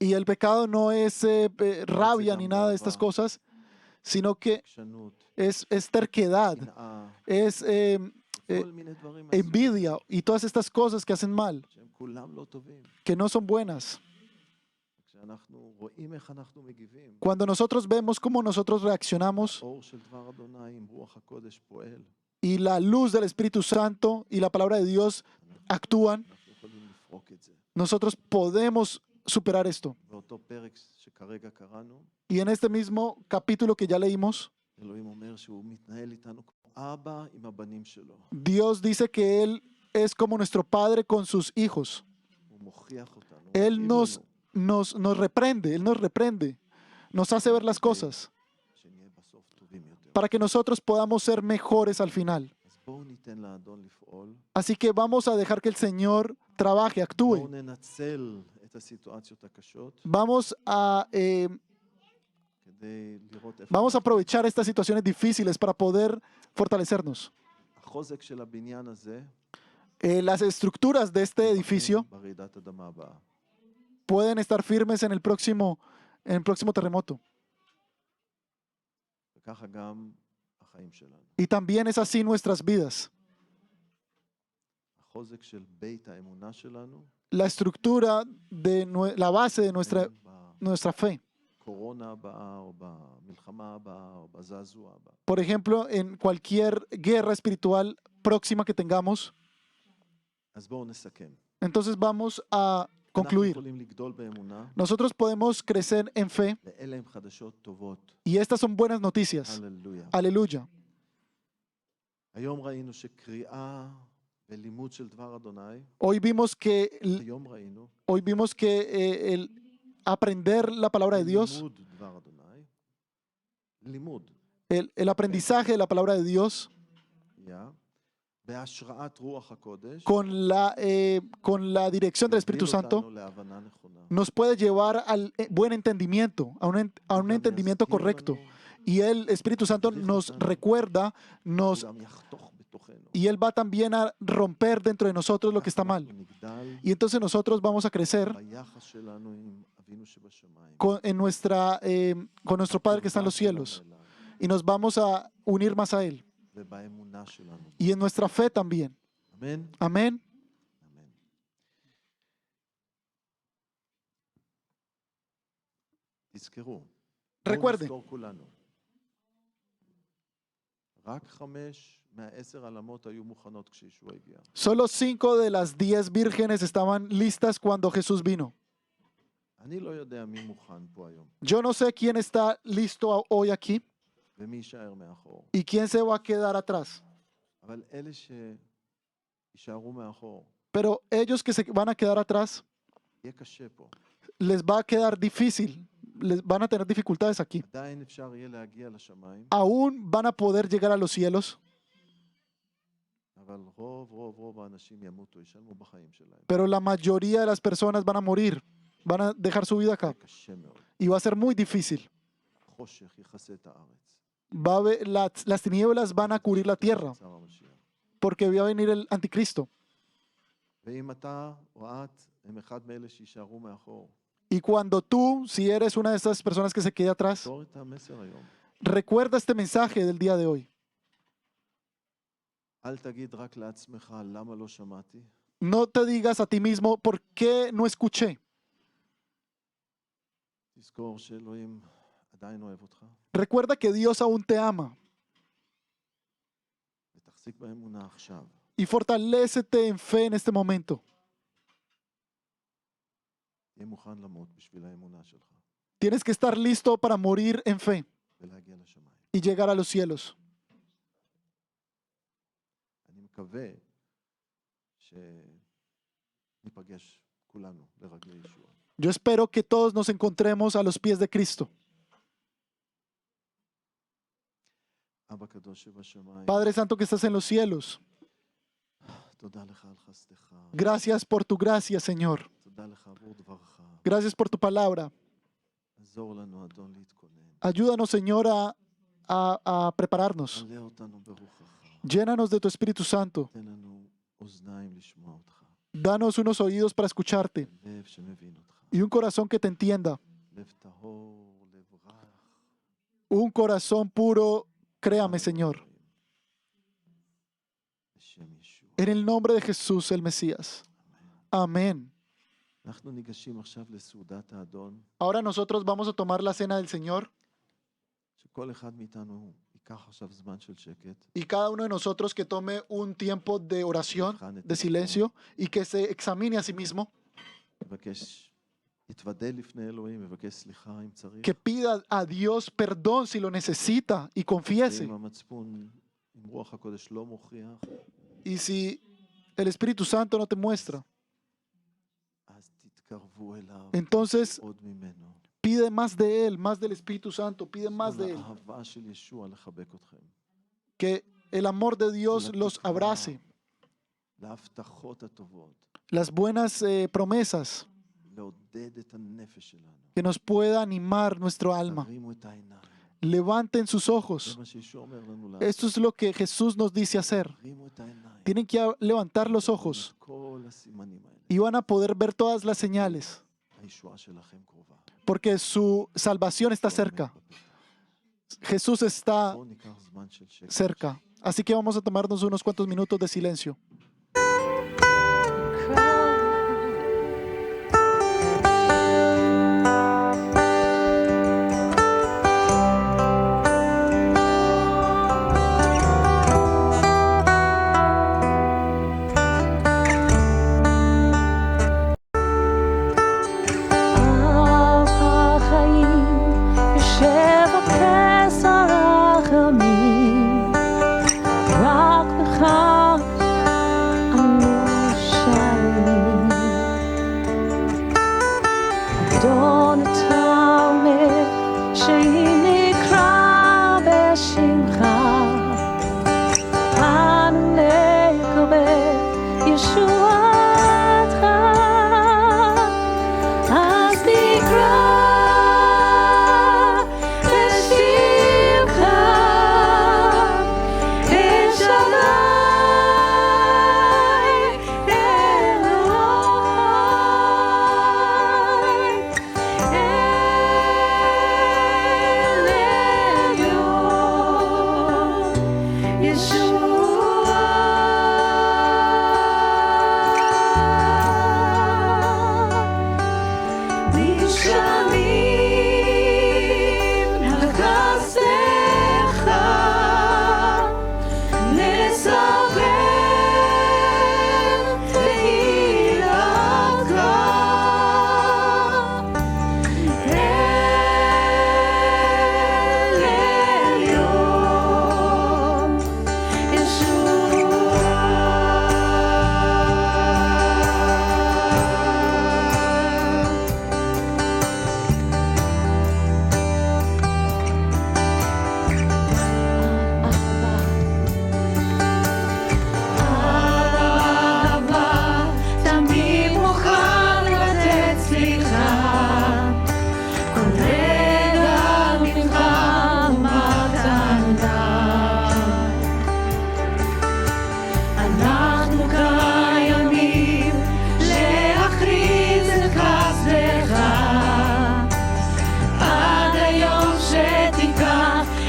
Y el pecado no es rabia ni nada de estas גאווה, cosas, sino que עקשנות, es terquedad, קנאה, es כל מיני דברים מהסוג הזה, envidia y todas estas cosas que hacen mal, שהם כולם לא טובים. que no son buenas. כשאנחנו רואים איך אנחנו מגיבים, Cuando nosotros vemos cómo nosotros reaccionamos האור של דבר אדוני עם רוח הקודש פועל, y la luz del Espíritu Santo y la palabra de Dios actúan, אנחנו יכולים לפרוק את זה. nosotros podemos superar esto. באותו פרק שכרגע קראנו, Y en este mismo capítulo que ya leímos, אלוהים אומר שהוא מתנהל איתנו כמו אבא עם הבנים שלו. Dios dice que Él es como nuestro Padre con sus hijos. הוא מוכיח אותנו, Él מכאיב nos לנו, reprende, nos hace ver las cosas שנהיה בסוף טובים יותר. para que nosotros podamos ser mejores al final. אז בואו ניתן לאדון לפעול, Así que vamos a dejar que el Señor trabaje, בואו actúe. ננצל את הסיטואציות הקשות Vamos a, כדי לראות איפה vamos a aprovechar estas situaciones difíciles para poder fortalecernos. החוזק של הבניין הזה Las estructuras de este edificio ברעידת אדמה הבאה. pueden estar firmes en el próximo terremoto. וככה גם החיים שלנו. Y también es así nuestras vidas. החוזק של בית האמונה שלנו, La estructura la base de nuestra fe. בקורונה הבאה או במלחמה הבאה או בזעזוע הבא. Por ejemplo, en cualquier guerra espiritual próxima que tengamos. אז בואו נסכם. Entonces vamos a אנחנו concluir. יכולים לגדול באמונה, Nosotros podemos crecer en fe ואלה הם חדשות טובות. y estas son buenas noticias. הללויה. Aleluya. היום ראינו שקריאה ולימוד של דבר אדוני, Hoy vimos que, היום ראינו el aprender la palabra de Dios, לימוד דבר אדוני, לימוד, el aprendizaje de la palabra de Dios בהשראת רוח הקודש, con la dirección del Espíritu יוביל Santo אותנו להבנה נכונה. nos puede llevar al buen entendimiento, a un גם entendimiento יזכיר correcto. לנו, Y el Espíritu Santo nos recuerda, הוא גם יחתוך בתוכנו. y Él va también a romper dentro de nosotros lo que está mal. אנחנו נגדל Y entonces nosotros vamos a crecer ביחס שלנו עם אבינו שבשמיים. con nuestro Padre que está en los cielos. Y nos vamos a unir más a Él. ובאמונה שלנו. Y en nuestra fe también. אמן? Amén. אמן. תזכרו. בואו Recuerden. נזכור כולנו. רק 5 מה-10 עלמות היו מוכנות כשישוע הגיע. Solo 5 de las 10 vírgenes estaban listas cuando Jesús vino. אני לא יודע מי מוכן פה היום, Yo no sé quién está listo hoy aquí ומי יישאר מאחור. y quién se va a quedar atrás. אבל אלה שישארו מאחור, Pero ellos que se van a quedar atrás, יהיה קשה פה. les va a quedar difícil, les van a tener dificultades aquí. עדיין אפשר יהיה להגיע לשמיים, Aún van a poder llegar a los cielos, אבל רוב האנשים ימותו, ישלמו בחיים שלהם. pero la mayoría de las personas van a morir, van a dejar su vida acá קשה מאוד. y va a ser muy difícil. חושך יכסה את הארץ. Las tinieblas van a cubrir la tierra שר המשיח. porque va a venir el anticristo. ואם אתה או את הם אחד מאלה שישארו מאחור, Y cuando tú, si eres una de esas personas que se quede atrás, תזכור את המסר היום. recuerda este mensaje del día de hoy. אל תגיד רק לעצמך למה לא שמעתי, No te digas a ti mismo, ¿por qué no escuché? תזכור שאלוהים עדיין אוהב אותך, Recuerda que Dios aún te ama ותחזיק באמונה עכשיו. y fortalécete en fe en este momento. תהיה מוכן למות בשביל האמונה שלך Tienes que estar listo para morir en fe ולהגיע לשמיים. y llegar a los cielos. אני מקווה שניפגש כולנו לרגלי ישוע. Yo espero que todos nos encontremos a los pies de Cristo. אבא קדוש שבשמיים, Padre Santo que estás en los cielos, תודה לך על חסדך, gracias por tu gracia, Señor. תודה לך עבור דברך. Gracias por tu palabra. עזור לנו, אדון, להתכונן. Ayúdanos, Señor, a prepararnos. מלא אותנו ברוחך. Llénanos de tu Espíritu Santo. תן לנו אוזניים לשמוע אותך. Danos unos oídos para escucharte לב שמבין אותך. y un corazón que te entienda. לב טהור, לב רך. Un corazón puro, créame, Señor. בשם ישוע. En el nombre de Jesús, el Mesías. Amén. אנחנו ניגשים עכשיו לסעודת האדון, Ahora nosotros vamos a tomar la cena del Señor שכל אחד מאיתנו ייקח עכשיו זמן של שקט, y cada uno de nosotros que tome un tiempo de oración, de silencio y que se examine a sí mismo, יבקש, יתוודה לפני אלוהים, יבקש סליחה אם צריך, que pida a Dios perdón si lo necesita y confiese. ואם המצפון, אם רוח הקודש לא מוכיח, Y si el Espíritu Santo no te muestra, אז תתקרבו אליו entonces עוד ממנו. pide más de Él, más del Espíritu Santo, pide más de Él. האהבה של ישוע לחבק אתכם, Que el amor de Dios los abrace. להבטחות הטובות, Las buenas promesas לעודד את הנפש שלנו. que nos pueda animar nuestro alma. תרימו את העיניים. Levanten sus זה ojos. מה שישוע אומר לנו לעשות. Esto es lo que Jesús nos dice hacer. תרימו את העיניים. Tienen que levantar los ojos כל הסימנים האלה. y van a poder ver todas las señales, הישועה שלכם קרובה. porque su salvación está cerca. Jesús está בואו ניקח זמן של שקט. cerca. Así que vamos a tomarnos unos cuantos minutos de silencio. אב החיים יושב הכס הרחמים, רק בך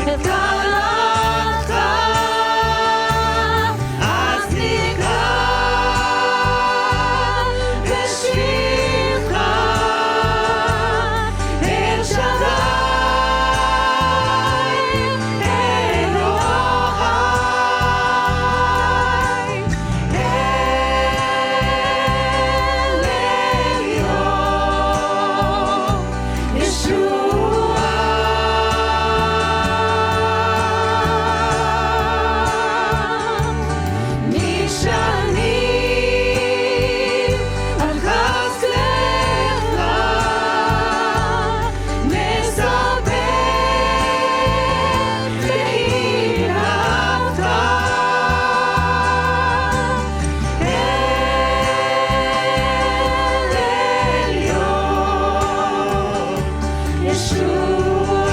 את קלתך, אז נקרא בשמך אל שדי אלוהי, אל עליון ישוע. נשענים על חסדך, נספר באהבתך, אל עליון ישוע.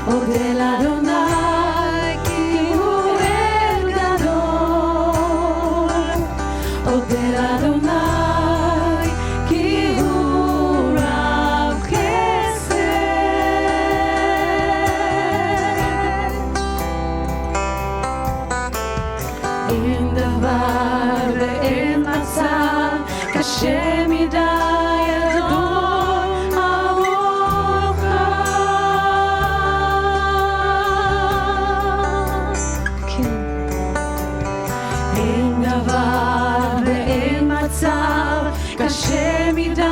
אודה לאדוני כי הוא אל גדול, אודה לאדוני כי הוא רב חסד. אין דבר ואין מצב קשה מדי אדון עבורך. כן. אין דבר ואין מצב קשה מדי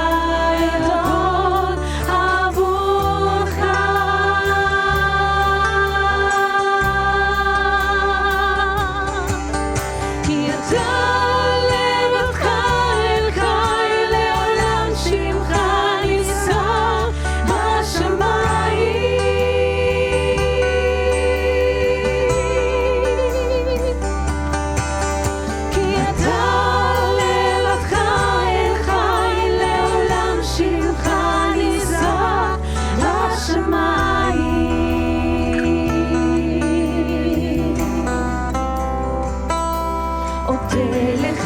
אדון עבורך. כי אתה לבדך אל חי לעולם שמך נישא בשמיים. כי אתה לבדך אל חי לעולם שמך נישא בשמיים. אודה לך,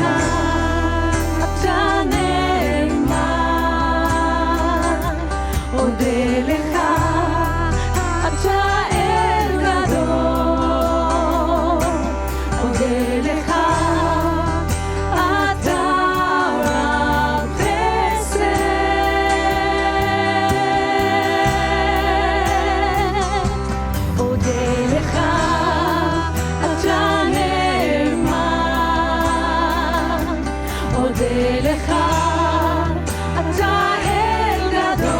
אתה נאמן. אודה לך, אתה אל גדול. אודה לך, אתה רב חסד. אודה לך, אתה נאמן. אודה לך, אתה אל גדול.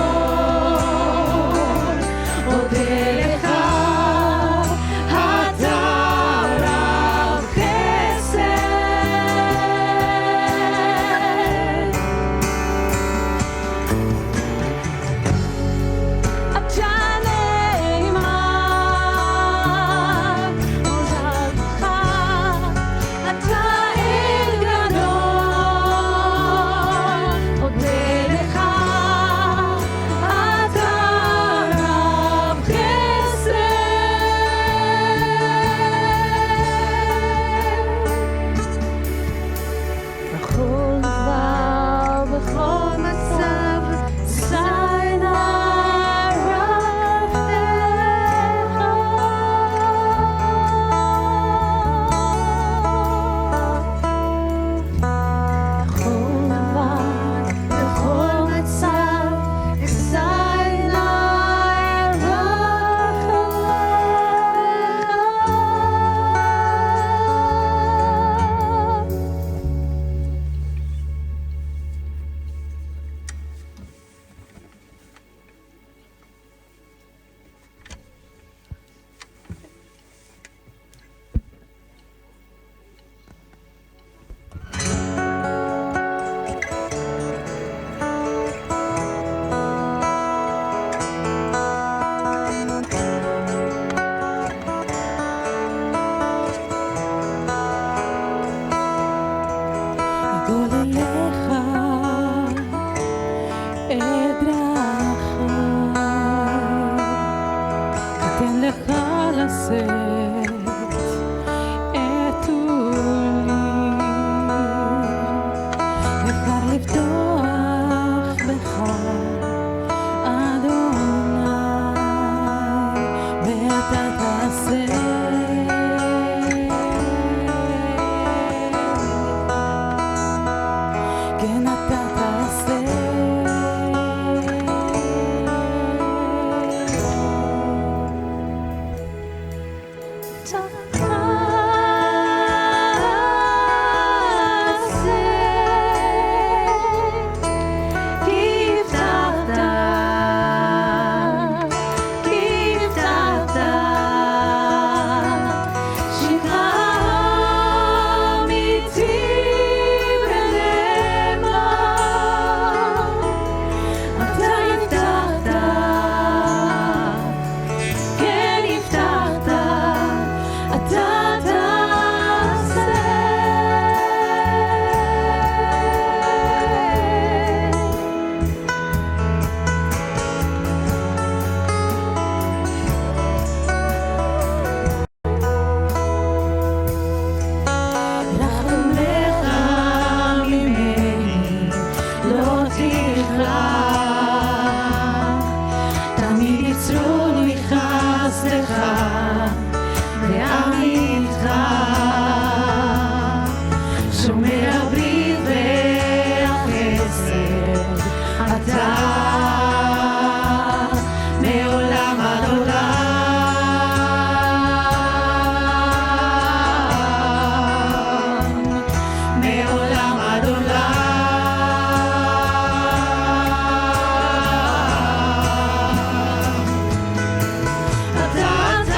אודה לך, אתה רב חסד. אתה נאמן. אודה לך, אתה אל גדול. אודה לך, אתה רב חסד. בכל דבר, בכל מצב, שא עיניי רב בכל דבר, בכל מצב, שא עיניי רב. אגול אליך את דרכיי, אתן לך לשאת את עולי, בחר לבטוח בך אדוני, ואתה תעשה. כן אתה תעשה. תעשה. כי הבטחת בחסדך ועמיתך, שומר הברית והחסד, אתה מעולם עד עולם, מעולם עד עולם. אתה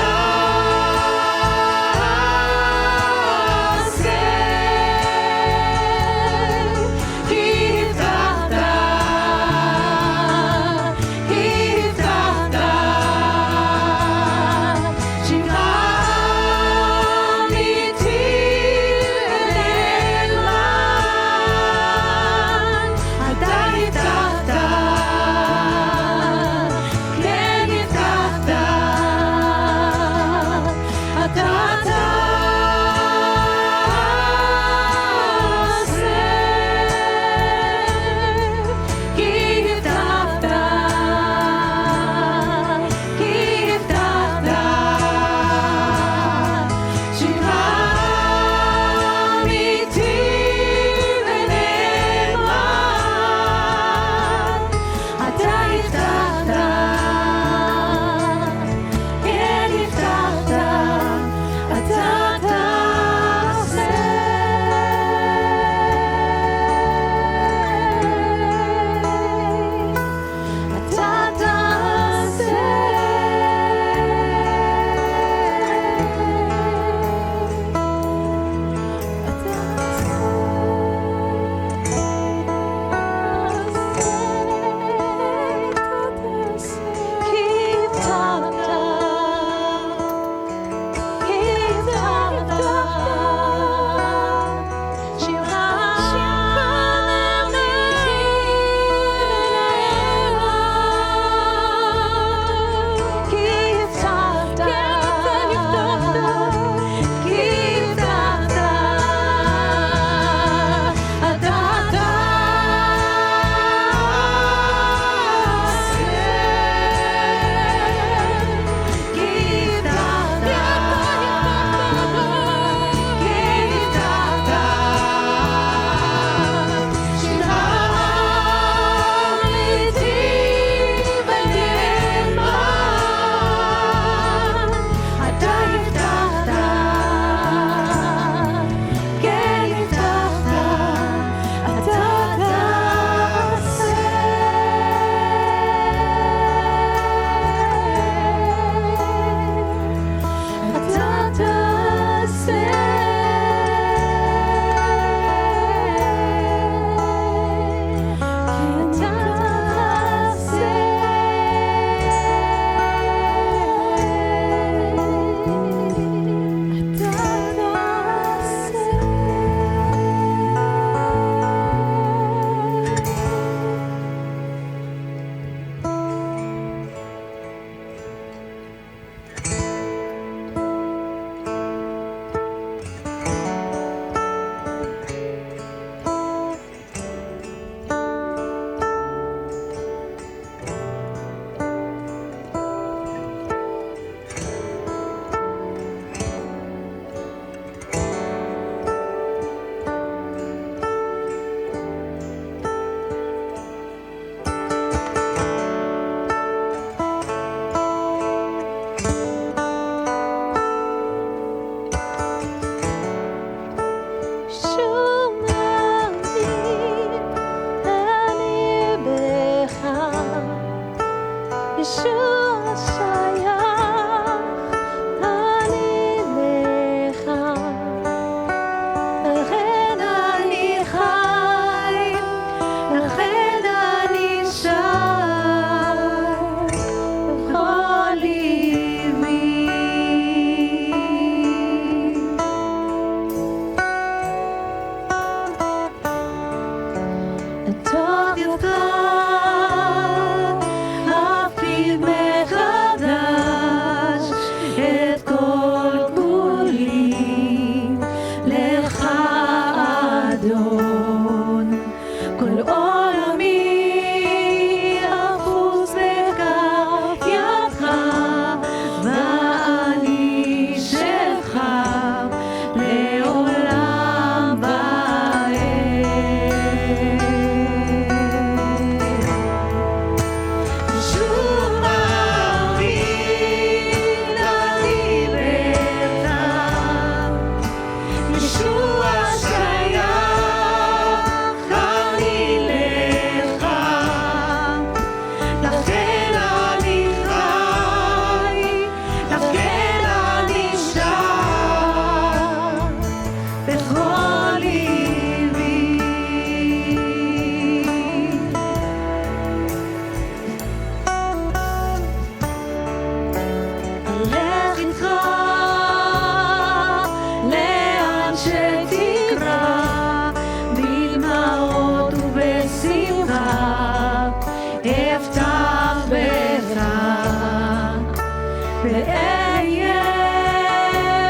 ואהיה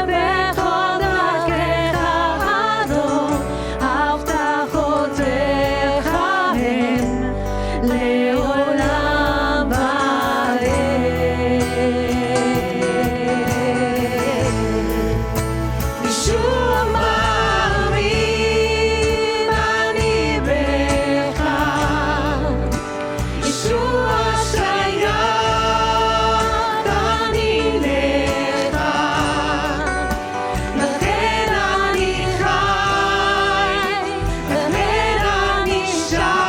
בכל דרכיך אדון, הבטחותיך הן לעולם ועד. ישוע מאמין אני בך, ישוע שייך אני לך, לכן אני חי, לכן אני שר.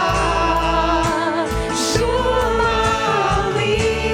ישוע מאמין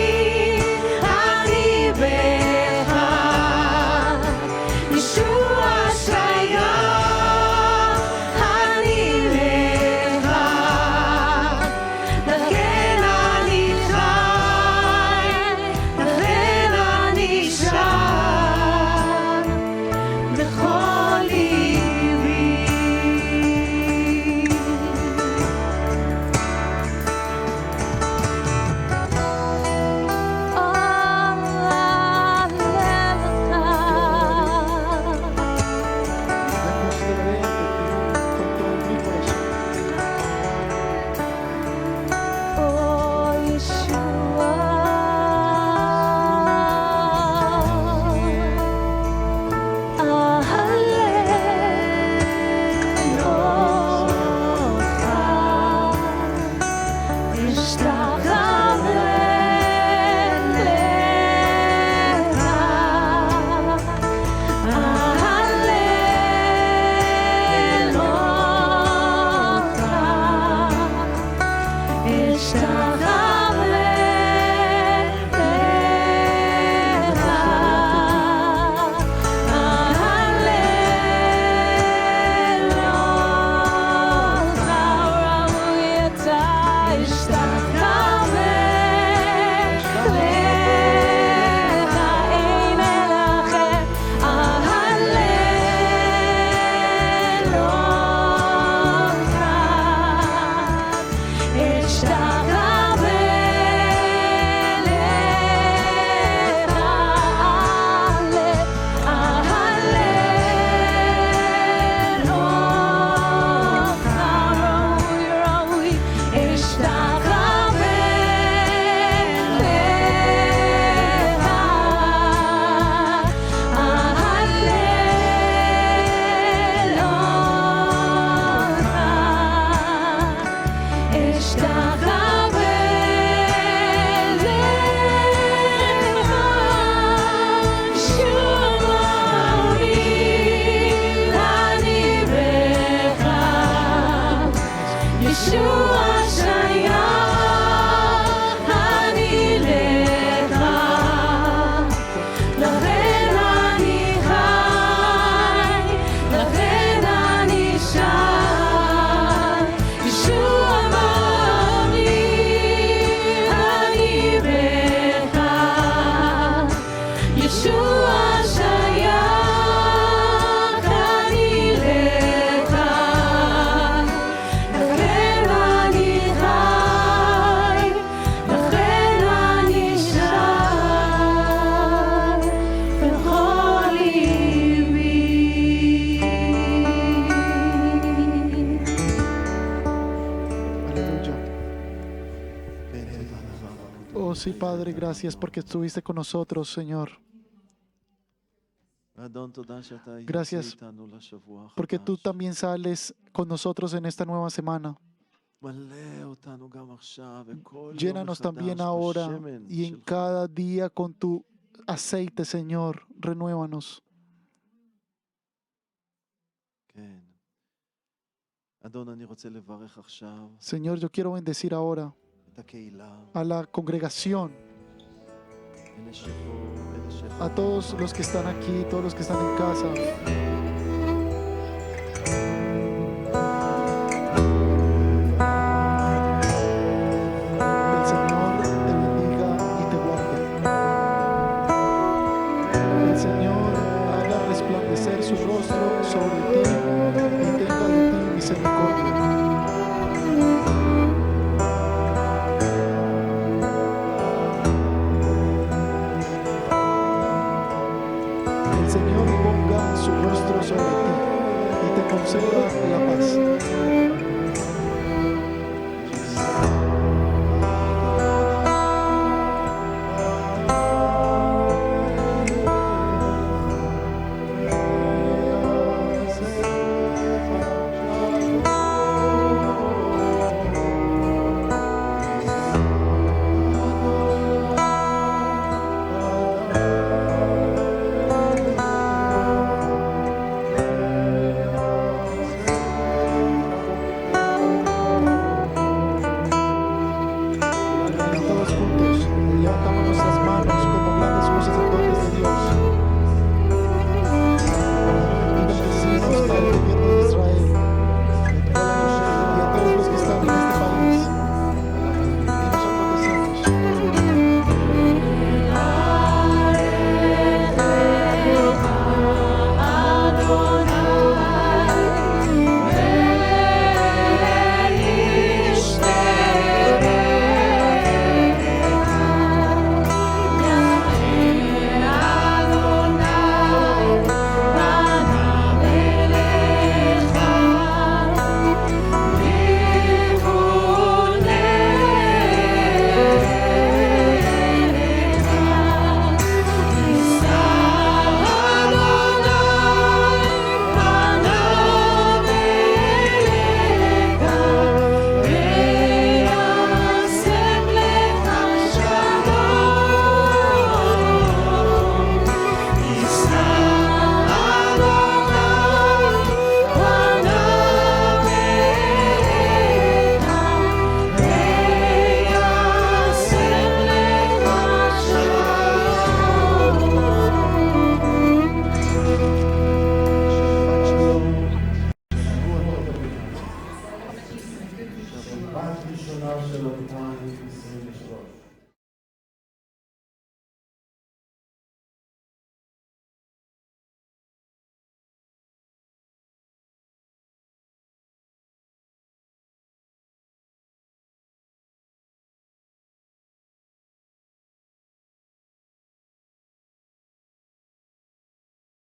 אני בך, ישוע שייך אני לך, לכן אני חי, לכן אני שר בכל ליבי. Oh sí, Padre, gracias porque estuviste con nosotros, Señor. Gracias porque tú también sales con nosotros en esta nueva semana. Llénanos también ahora y en cada día con tu aceite, Señor. Renuévanos. Señor, yo quiero bendecir ahora a la congregación, a todos los que están aquí, todos los que están en casa. El Señor te bendiga y te guarde. El Señor haga resplandecer su rostro sobre ti y tenga de ti misericordia. Señor ponga su rostro sobre ti y te conceda la paz. Todos juntos, levantamos nuestras manos como grandes sacerdotes de Dios y bendecimos al gobierno de Israel y a todos los que están en este país. Y nosotros decimos: שבת ראשונה של 2023.